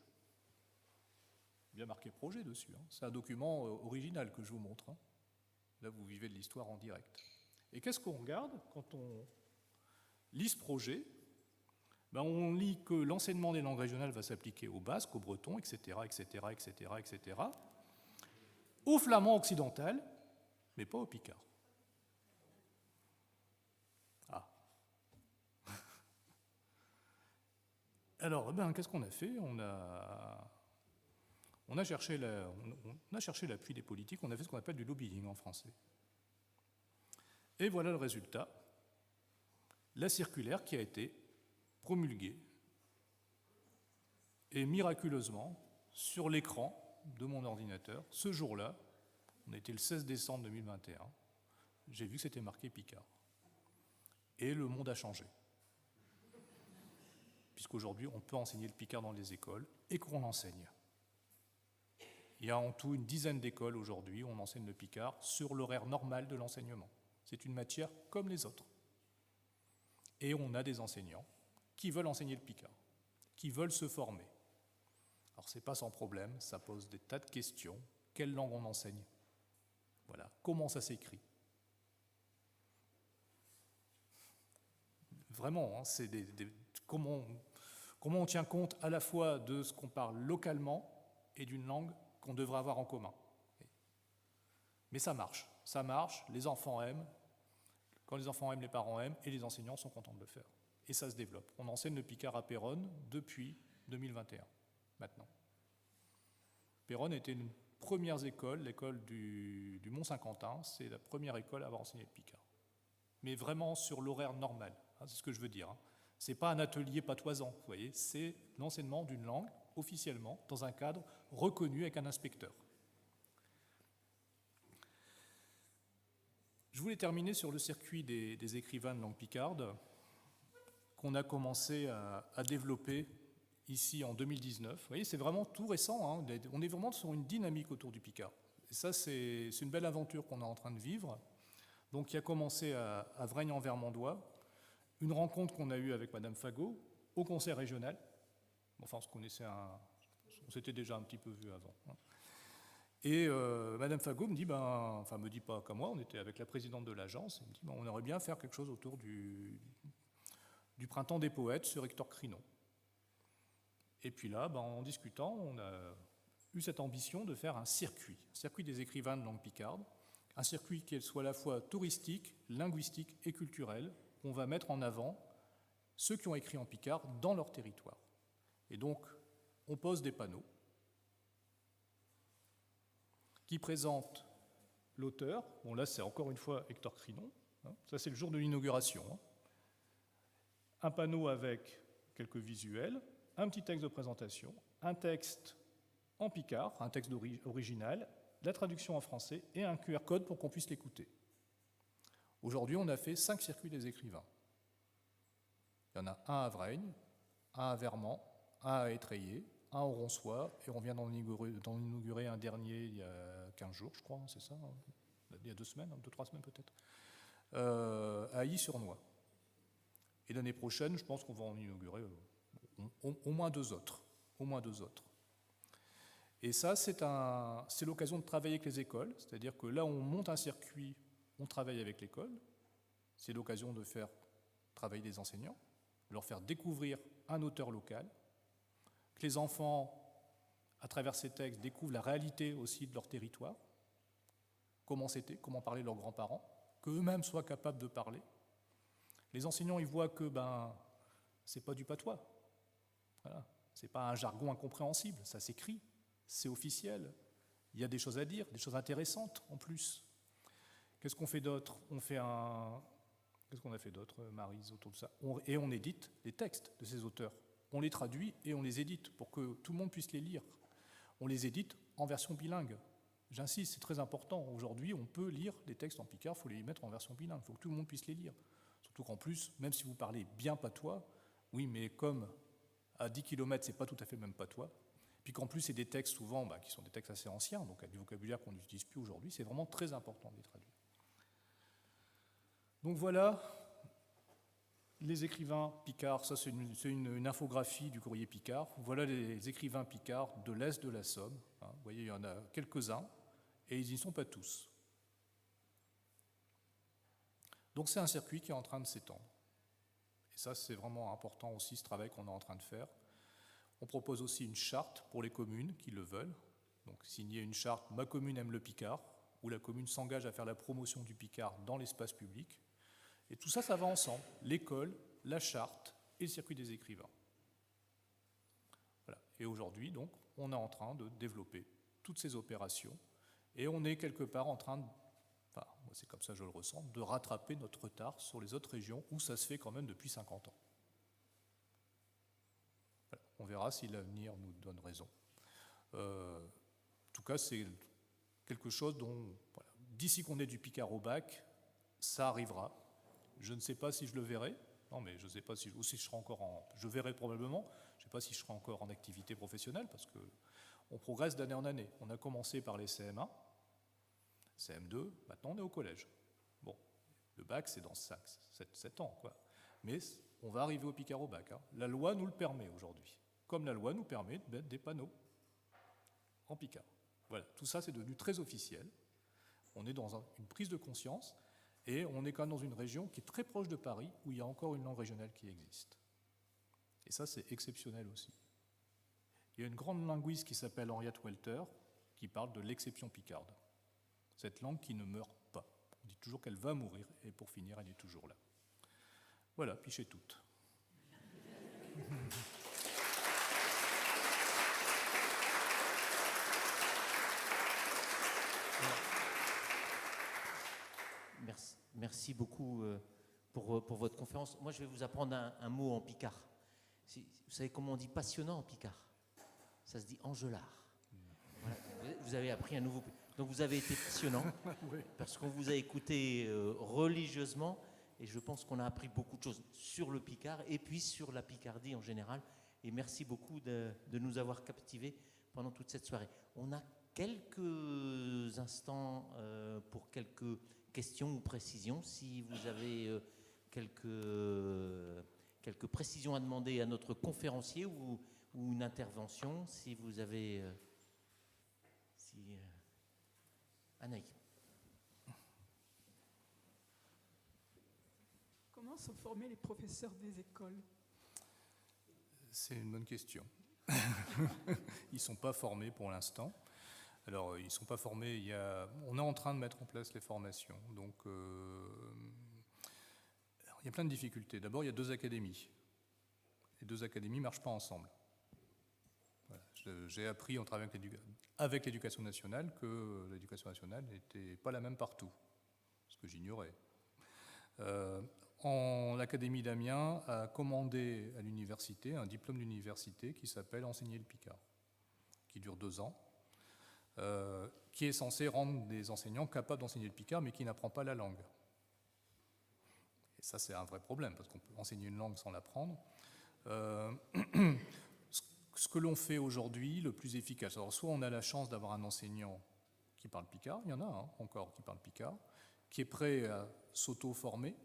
Speaker 2: Bien marqué projet dessus, hein. C'est un document original que je vous montre, hein. Là, vous vivez de l'histoire en direct. Et qu'est-ce qu'on regarde quand on lit ce projet? On lit que l'enseignement des langues régionales va s'appliquer au basque, au breton, etc., etc., etc., etc., au flamand occidental, mais pas au picard. Ah. Alors, qu'est-ce qu'on a fait? On a cherché l'appui des politiques, on a fait ce qu'on appelle du lobbying en français. Et voilà le résultat. La circulaire qui a été promulguée et miraculeusement, sur l'écran de mon ordinateur, ce jour-là, on était le 16 décembre 2021, j'ai vu que c'était marqué Picard. Et le monde a changé. Puisqu'aujourd'hui, on peut enseigner le Picard dans les écoles et qu'on l'enseigne. Il y a en tout une dizaine d'écoles aujourd'hui où on enseigne le Picard sur l'horaire normal de l'enseignement. C'est une matière comme les autres. Et on a des enseignants qui veulent enseigner le Picard, qui veulent se former. Alors c'est pas sans problème, ça pose des tas de questions. Quelle langue on enseigne? Voilà. Comment ça s'écrit? Vraiment, hein, c'est comment on tient compte à la fois de ce qu'on parle localement et d'une langue qu'on devrait avoir en commun. Mais ça marche, les enfants aiment. Quand les enfants aiment, les parents aiment, et les enseignants sont contents de le faire. Et ça se développe. On enseigne le Picard à Péronne depuis 2021, maintenant. Péronne était une première école, l'école du Mont-Saint-Quentin, c'est la première école à avoir enseigné le Picard. Mais vraiment sur l'horaire normal, hein, c'est ce que je veux dire. Hein. Ce n'est pas un atelier patoisant, vous voyez, c'est l'enseignement d'une langue, officiellement, dans un cadre reconnu avec un inspecteur. Je voulais terminer sur le circuit des écrivains de langue picarde qu'on a commencé à développer ici en 2019. Vous voyez, c'est vraiment tout récent, hein. On est vraiment sur une dynamique autour du Picard. Et ça, c'est une belle aventure qu'on est en train de vivre. Donc, qui a commencé à Vraignes-en-Vermandois, une rencontre qu'on a eue avec Madame Fagot au conseil régional. Enfin, on s'était déjà un petit peu vu avant. Hein. Et Madame Fagot me dit, me dit pas comme moi, on était avec la présidente de l'agence, elle me dit, on aimerait bien faire quelque chose autour du printemps des poètes sur Hector Crinon. Et puis là, en discutant, on a eu cette ambition de faire un circuit des écrivains de langue picarde, un circuit qui soit à la fois touristique, linguistique et culturel, qu'on va mettre en avant ceux qui ont écrit en picard dans leur territoire. Et donc, on pose des panneaux qui présentent l'auteur. Bon, là, c'est encore une fois Hector Crinon. Hein. Ça, c'est le jour de l'inauguration. Hein. Un panneau avec quelques visuels, un petit texte de présentation, un texte en picard, un texte original, la traduction en français et un QR code pour qu'on puisse l'écouter. Aujourd'hui, on a fait 5 circuits des écrivains. Il y en a un à Vraignes, un à Vermand, un à Étreillé, un au Ronçois, et on vient d'en inaugurer un dernier il y a 15 jours, je crois, c'est ça, il y a 2 semaines, 2-3 semaines peut-être, à Illy-sur-Noix. Et l'année prochaine, je pense qu'on va en inaugurer au moins 2 autres. Et ça, c'est l'occasion de travailler avec les écoles, c'est-à-dire que là, on monte un circuit, on travaille avec l'école, c'est l'occasion de faire travailler des enseignants, de leur faire découvrir un auteur local, que les enfants, à travers ces textes, découvrent la réalité aussi de leur territoire, comment c'était, comment parlaient leurs grands-parents, qu'eux-mêmes soient capables de parler. Les enseignants, ils voient que c'est pas du patois, voilà. C'est pas un jargon incompréhensible, ça s'écrit, c'est officiel, il y a des choses à dire, des choses intéressantes en plus. Qu'est-ce qu'on fait d'autre? On fait Qu'est-ce qu'on a fait d'autre, Maryse, autour de ça? Et on édite les textes de ces auteurs. On les traduit et on les édite pour que tout le monde puisse les lire. On les édite en version bilingue. J'insiste, c'est très important. Aujourd'hui, on peut lire des textes en picard, il faut les mettre en version bilingue, il faut que tout le monde puisse les lire. Surtout qu'en plus, même si vous parlez bien patois, oui, mais comme à 10 km, c'est pas tout à fait le même patois, puis qu'en plus, c'est des textes souvent qui sont des textes assez anciens, donc avec du vocabulaire qu'on n'utilise plus aujourd'hui, c'est vraiment très important de les traduire. Donc voilà, les écrivains picards, ça c'est une infographie du courrier Picard. Voilà les écrivains picards de l'Est de la Somme. Vous voyez, il y en a quelques-uns, et ils n'y sont pas tous. Donc c'est un circuit qui est en train de s'étendre. Et ça, c'est vraiment important aussi, ce travail qu'on est en train de faire. On propose aussi une charte pour les communes qui le veulent. Donc signer une charte « Ma commune aime le Picard », où la commune s'engage à faire la promotion du Picard dans l'espace public. Et tout ça, ça va ensemble. L'école, la charte et le circuit des écrivains. Voilà. Et aujourd'hui, donc, on est en train de développer toutes ces opérations et on est quelque part en train de, enfin, moi c'est comme ça que je le ressens, de rattraper notre retard sur les autres régions où ça se fait quand même depuis 50 ans. Voilà. On verra si l'avenir nous donne raison. En tout cas, c'est quelque chose dont, voilà, d'ici qu'on ait du Picard au bac, ça arrivera. Je ne sais pas si je le verrai. Non, mais je ne sais pas si je serai encore en... Je verrai probablement. Je ne sais pas si je serai encore en activité professionnelle parce qu'on progresse d'année en année. On a commencé par les CM1, CM2, maintenant on est au collège. Bon, le bac, c'est dans 7 ans, quoi. Mais on va arriver au Picard au bac. Hein. La loi nous le permet aujourd'hui. Comme la loi nous permet de mettre des panneaux en Picard. Voilà, tout ça, c'est devenu très officiel. On est dans une prise de conscience. Et on est quand même dans une région qui est très proche de Paris, où il y a encore une langue régionale qui existe. Et ça, c'est exceptionnel aussi. Il y a une grande linguiste qui s'appelle Henriette Welter, qui parle de l'exception picarde. Cette langue qui ne meurt pas. On dit toujours qu'elle va mourir, et pour finir, elle est toujours là. Voilà, pichez toutes.
Speaker 1: Merci beaucoup pour votre conférence. Moi, je vais vous apprendre un mot en picard. Vous savez comment on dit passionnant en picard? Ça se dit engelard. Voilà. Vous avez appris un nouveau... Donc vous avez été passionnant, oui, parce qu'on vous a écouté religieusement, et je pense qu'on a appris beaucoup de choses sur le Picard, et puis sur la Picardie en général. Et merci beaucoup de nous avoir captivés pendant toute cette soirée. On a quelques instants pour quelques questions ou précisions. Si vous avez quelques précisions à demander à notre conférencier ou une intervention, si vous avez... Anaïs.
Speaker 8: Comment sont formés les professeurs des écoles?
Speaker 2: C'est une bonne question. Ils ne sont pas formés pour l'instant. Alors, ils ne sont pas formés. On est en train de mettre en place les formations. Donc, il y a plein de difficultés. D'abord, il y a 2 académies. Les 2 académies ne marchent pas ensemble. Voilà. J'ai appris en travaillant avec l'éducation nationale que l'éducation nationale n'était pas la même partout, ce que j'ignorais. L'Académie d'Amiens a commandé à l'université un diplôme d'université qui s'appelle Enseigner le Picard, qui dure 2 ans, qui est censé rendre des enseignants capables d'enseigner le Picard, mais qui n'apprend pas la langue. Et ça, c'est un vrai problème, parce qu'on peut enseigner une langue sans l'apprendre. Ce que l'on fait aujourd'hui, le plus efficace, alors soit on a la chance d'avoir un enseignant qui parle Picard, il y en a encore qui parle Picard, qui est prêt à s'auto-former,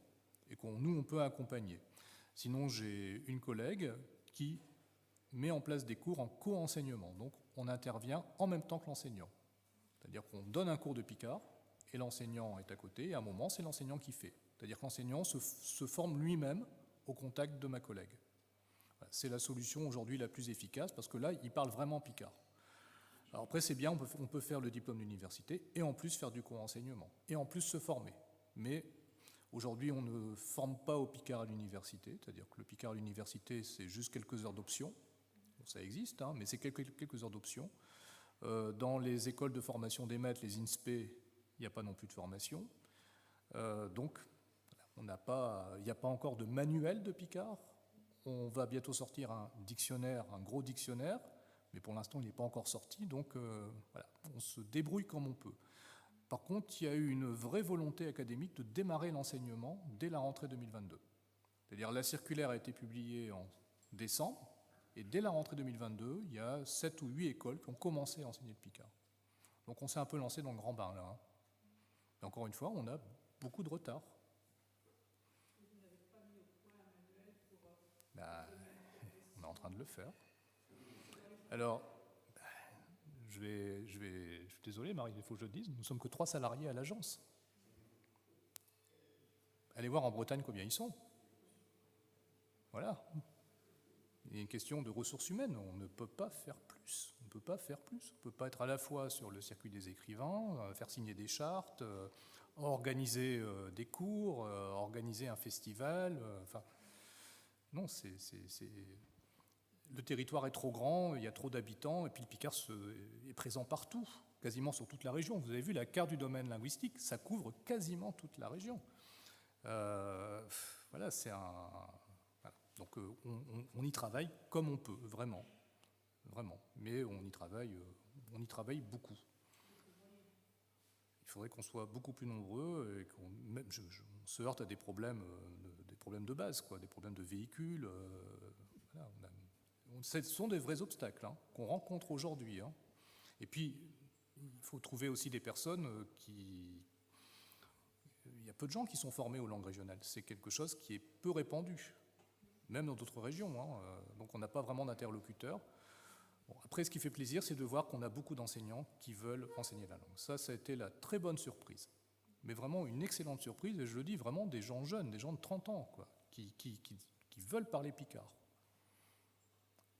Speaker 2: et nous, on peut accompagner. Sinon, j'ai une collègue qui met en place des cours en co-enseignement. Donc, on intervient en même temps que l'enseignant. C'est-à-dire qu'on donne un cours de Picard, et l'enseignant est à côté, et à un moment, c'est l'enseignant qui fait. C'est-à-dire que l'enseignant se forme lui-même au contact de ma collègue. Voilà, c'est la solution aujourd'hui la plus efficace, parce que là, il parle vraiment Picard. Alors après, c'est bien, on peut faire le diplôme d'université, et en plus faire du co-enseignement, et en plus se former. Mais aujourd'hui, on ne forme pas au Picard à l'université, c'est-à-dire que le Picard à l'université, c'est juste quelques heures d'option. Bon, ça existe, mais c'est quelques heures d'option. Dans les écoles de formation des maîtres, les INSPE, il n'y a pas non plus de formation. Donc, voilà, Il n'y a pas encore de manuel de Picard. On va bientôt sortir un dictionnaire, un gros dictionnaire, mais pour l'instant, il n'est pas encore sorti, donc voilà, on se débrouille comme on peut. Par contre, il y a eu une vraie volonté académique de démarrer l'enseignement dès la rentrée 2022. C'est-à-dire la circulaire a été publiée en décembre, et dès la rentrée 2022, il y a 7 ou 8 écoles qui ont commencé à enseigner le Picard. Donc on s'est un peu lancé dans le grand bain, là. Hein. Et encore une fois, on a beaucoup de retard. Vous n'avez pas mis au point un manuel pour... on est en train de le faire. Alors, je suis désolé, Marie, il faut que je le dise, nous ne sommes que 3 salariés à l'agence. Allez voir en Bretagne combien ils sont. Voilà. Il y a une question de ressources humaines, on ne peut pas faire plus. On ne peut pas faire plus. On ne peut pas être à la fois sur le circuit des écrivains, faire signer des chartes, organiser des cours, organiser un festival. Enfin, non, le territoire est trop grand, il y a trop d'habitants, et puis le Picard est présent partout, quasiment sur toute la région. Vous avez vu la carte du domaine linguistique, ça couvre quasiment toute la région. Voilà, c'est un... Voilà. Donc on y travaille comme on peut, vraiment. Vraiment. Mais on y travaille beaucoup. Il faudrait qu'on soit beaucoup plus nombreux et on se heurte à des problèmes de base, quoi, des problèmes de véhicules. Voilà, ce sont des vrais obstacles hein, qu'on rencontre aujourd'hui. Hein. Et puis, il faut trouver aussi des personnes qui... Il y a peu de gens qui sont formés aux langues régionales. C'est quelque chose qui est peu répandu, même dans d'autres régions. Hein. Donc on n'a pas vraiment d'interlocuteurs. Bon, après, ce qui fait plaisir, c'est de voir qu'on a beaucoup d'enseignants qui veulent enseigner la langue. Ça a été la très bonne surprise. Mais vraiment une excellente surprise, et je le dis vraiment des gens jeunes, des gens de 30 ans, quoi, qui veulent parler picard.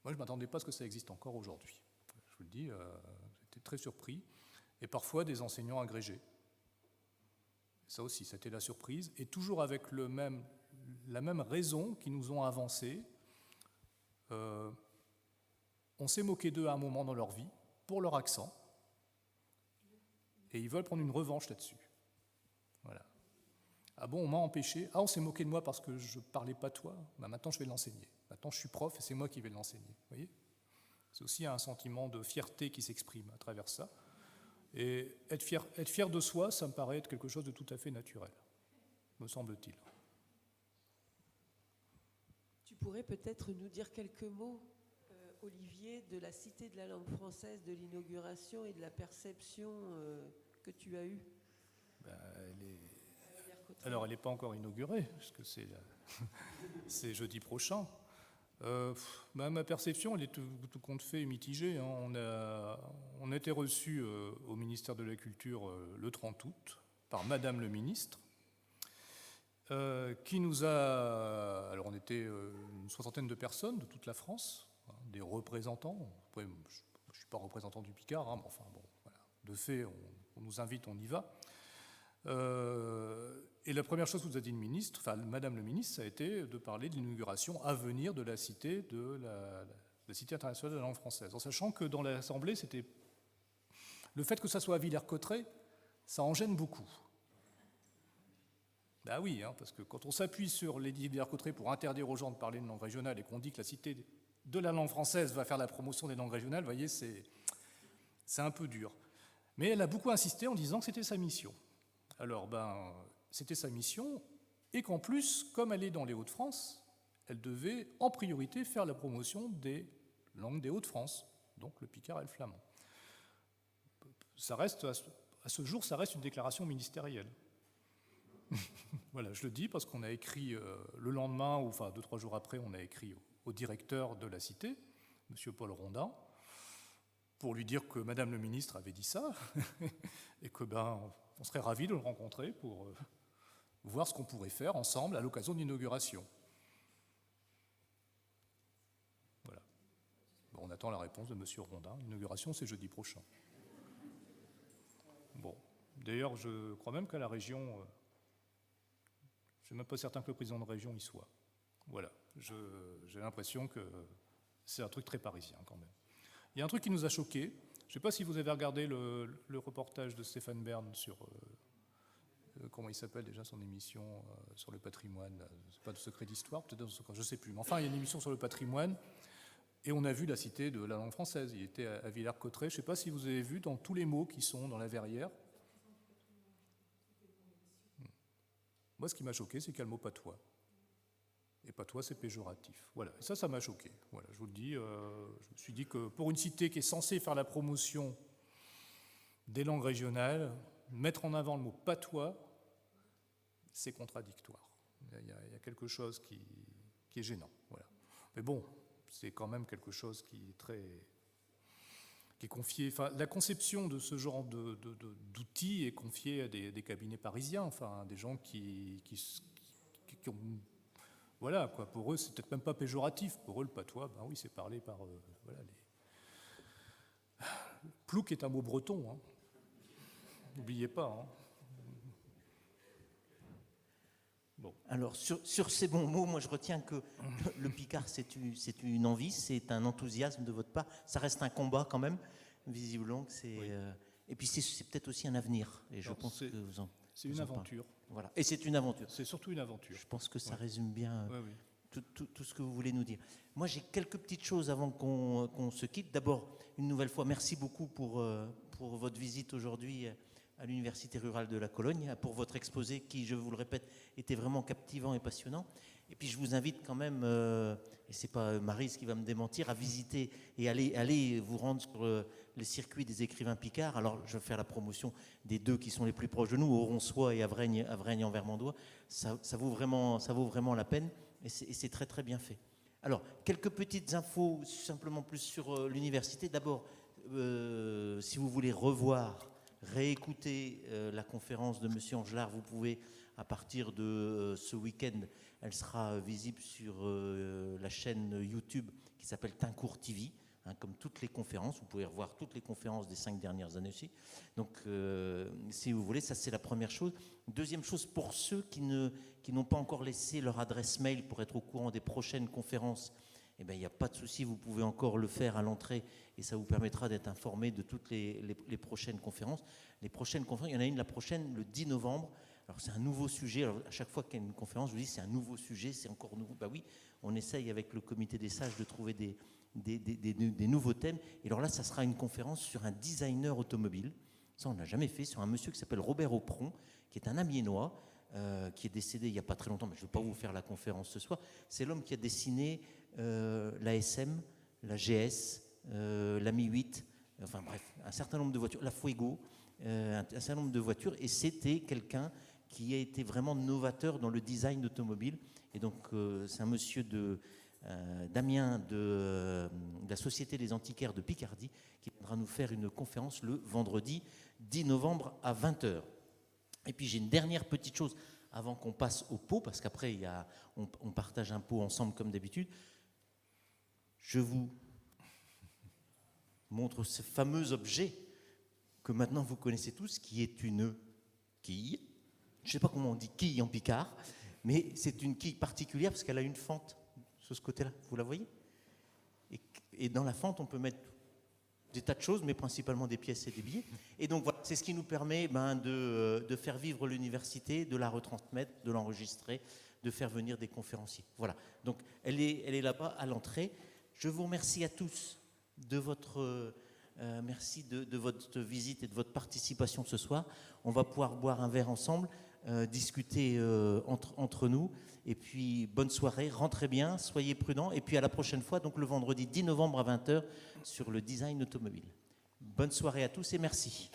Speaker 2: Moi, je ne m'attendais pas à ce que ça existe encore aujourd'hui. Je vous le dis, j'étais très surpris. Et parfois, des enseignants agrégés. Ça aussi, c'était la surprise. Et toujours avec la même raison qui nous ont avancé. On s'est moqué d'eux à un moment dans leur vie, pour leur accent. Et ils veulent prendre une revanche là-dessus. Voilà. Ah bon, on m'a empêché. Ah, on s'est moqué de moi parce que je ne parlais pas toi. Ben, maintenant, je vais l'enseigner. Maintenant, je suis prof et c'est moi qui vais l'enseigner. Vous voyez ? C'est aussi un sentiment de fierté qui s'exprime à travers ça. Et être fier de soi, ça me paraît être quelque chose de tout à fait naturel, me semble-t-il.
Speaker 9: Tu pourrais peut-être nous dire quelques mots, Olivier, de la Cité de la langue française, de l'inauguration et de la perception que tu as eue?
Speaker 2: Alors, elle n'est pas encore inaugurée, puisque c'est jeudi prochain. Ma perception, elle est tout compte fait mitigée. Hein. On a été reçus au ministère de la Culture le 30 août par Madame le ministre, qui nous a... Alors, on était une 60aine de personnes de toute la France, hein, des représentants. Après, je ne suis pas représentant du Picard, hein, mais enfin, bon, voilà. De fait, on nous invite, on y va. Et la première chose que nous a dit le ministre, enfin Madame le ministre, ça a été de parler de l'inauguration à venir de la Cité la Cité internationale de la langue française. En sachant que dans l'Assemblée, c'était le fait que ça soit à Villers-Cotterêts, ça en gêne beaucoup. Ben oui, hein, parce que quand on s'appuie sur l'édit Villers-Cotterêts pour interdire aux gens de parler une langue régionale et qu'on dit que la Cité de la langue française va faire la promotion des langues régionales, vous voyez, c'est un peu dur. Mais elle a beaucoup insisté en disant que c'était sa mission. Alors, c'était sa mission, et qu'en plus, comme elle est dans les Hauts-de-France, elle devait en priorité faire la promotion des langues des Hauts-de-France, donc le picard et le flamand. Ça reste, à ce jour, ça reste une déclaration ministérielle. Voilà, je le dis parce qu'on a écrit le lendemain, ou enfin 2-3 jours après, on a écrit au directeur de la Cité, M. Paul Rondin, pour lui dire que Madame le ministre avait dit ça, et que on serait ravis de le rencontrer pour voir ce qu'on pourrait faire ensemble à l'occasion de l'inauguration. Voilà. Bon, on attend la réponse de M. Rondin. L'inauguration, c'est jeudi prochain. Bon. D'ailleurs, je crois même qu'à la région, je ne suis même pas certain que le président de région y soit. Voilà. J'ai l'impression que c'est un truc très parisien quand même. Il y a un truc qui nous a choqués. Je ne sais pas si vous avez regardé le reportage de Stéphane Bern sur comment il s'appelle déjà son émission sur le patrimoine, c'est pas de secret d'histoire, peut-être je sais plus, mais enfin il y a une émission sur le patrimoine, et on a vu la cité de la langue française. Il était à Villers-Cotterêts. Je ne sais pas si vous avez vu dans tous les mots qui sont dans la verrière. Moi, ce qui m'a choqué, c'est qu'il y a le mot patois. Et patois, c'est péjoratif. Voilà. Et ça m'a choqué. Voilà, je vous le dis. Je me suis dit que pour une cité qui est censée faire la promotion des langues régionales, mettre en avant le mot patois, c'est contradictoire. Il y a quelque chose qui est gênant. Voilà. Mais bon, c'est quand même quelque chose qui est confié. Enfin, la conception de ce genre d'outils est confiée à des cabinets parisiens, enfin, des gens qui ont. Voilà, quoi. Pour eux, c'est peut-être même pas péjoratif. Pour eux, le patois, ben oui, c'est parlé par. Voilà, Plouc est un mot breton, hein. N'oubliez pas. Hein. Bon.
Speaker 1: Alors, sur ces bons mots, moi je retiens que le Picard, c'est une envie, c'est un enthousiasme de votre part. Ça reste un combat quand même, visiblement. Oui. Et puis c'est peut-être aussi un avenir. Et je pense que vous en.
Speaker 2: C'est une aventure.
Speaker 1: Voilà. Et c'est une aventure.
Speaker 2: C'est surtout une aventure.
Speaker 1: Je pense que ça résume bien tout ce que vous voulez nous dire. Moi, j'ai quelques petites choses avant qu'on se quitte. D'abord, une nouvelle fois, merci beaucoup pour votre visite aujourd'hui à l'Université rurale de la Cologne, pour votre exposé qui, je vous le répète, était vraiment captivant et passionnant. Et puis je vous invite quand même, et c'est pas Maryse qui va me démentir, à visiter et aller vous rendre sur les circuits des écrivains picards. Alors je vais faire la promotion des deux qui sont les plus proches de nous, Auronsois et Avreigne en Vermandois. Ça vaut vraiment la peine, et c'est très très bien fait. Alors, quelques petites infos simplement plus sur l'université. D'abord, si vous voulez réécouter la conférence de M. Angelard, vous pouvez, à partir de ce week-end, elle sera visible sur la chaîne YouTube qui s'appelle Tincourt TV, hein, comme toutes les conférences. Vous pouvez revoir toutes les conférences des 5 dernières années aussi. Donc, si vous voulez, ça c'est la première chose. Deuxième chose, pour ceux qui n'ont pas encore laissé leur adresse mail pour être au courant des prochaines conférences, eh bien, il n'y a pas de souci, vous pouvez encore le faire à l'entrée et ça vous permettra d'être informé de toutes les prochaines conférences. Les prochaines conférences, il y en a une la prochaine, le 10 novembre. Alors, c'est un nouveau sujet. Alors, à chaque fois qu'il y a une conférence, je vous dis, c'est un nouveau sujet, c'est encore nouveau. Ben oui, on essaye avec le comité des sages de trouver des nouveaux thèmes. Et alors là, ça sera une conférence sur un designer automobile. Ça, on n'a jamais fait, sur un monsieur qui s'appelle Robert Aupron, qui est un Amiénois, qui est décédé il n'y a pas très longtemps, mais je ne vais pas vous faire la conférence ce soir. C'est l'homme qui a dessiné la SM, la GS, la Mi 8, enfin bref, un certain nombre de voitures, la Fuego, un certain nombre de voitures, et c'était quelqu'un qui a été vraiment novateur dans le design automobile. Et donc, c'est un monsieur d'Amiens de la Société des Antiquaires de Picardie qui viendra nous faire une conférence le vendredi 10 novembre à 20h. Et puis, j'ai une dernière petite chose avant qu'on passe au pot, parce qu'après, on partage un pot ensemble comme d'habitude. Je vous montre ce fameux objet que maintenant vous connaissez tous, qui est une quille. Je ne sais pas comment on dit quille en picard, mais c'est une quille particulière parce qu'elle a une fente sur ce côté-là. Vous la voyez ? Et dans la fente, on peut mettre des tas de choses, mais principalement des pièces et des billets. Et donc voilà, c'est ce qui nous permet de faire vivre l'université, de la retransmettre, de l'enregistrer, de faire venir des conférenciers. Voilà, donc elle est là-bas à l'entrée. Je vous remercie à tous de votre visite et de votre participation ce soir. On va pouvoir boire un verre ensemble, discuter entre nous. Et puis, bonne soirée, rentrez bien, soyez prudents. Et puis, à la prochaine fois, donc le vendredi 10 novembre à 20h, sur le design automobile. Bonne soirée à tous et merci.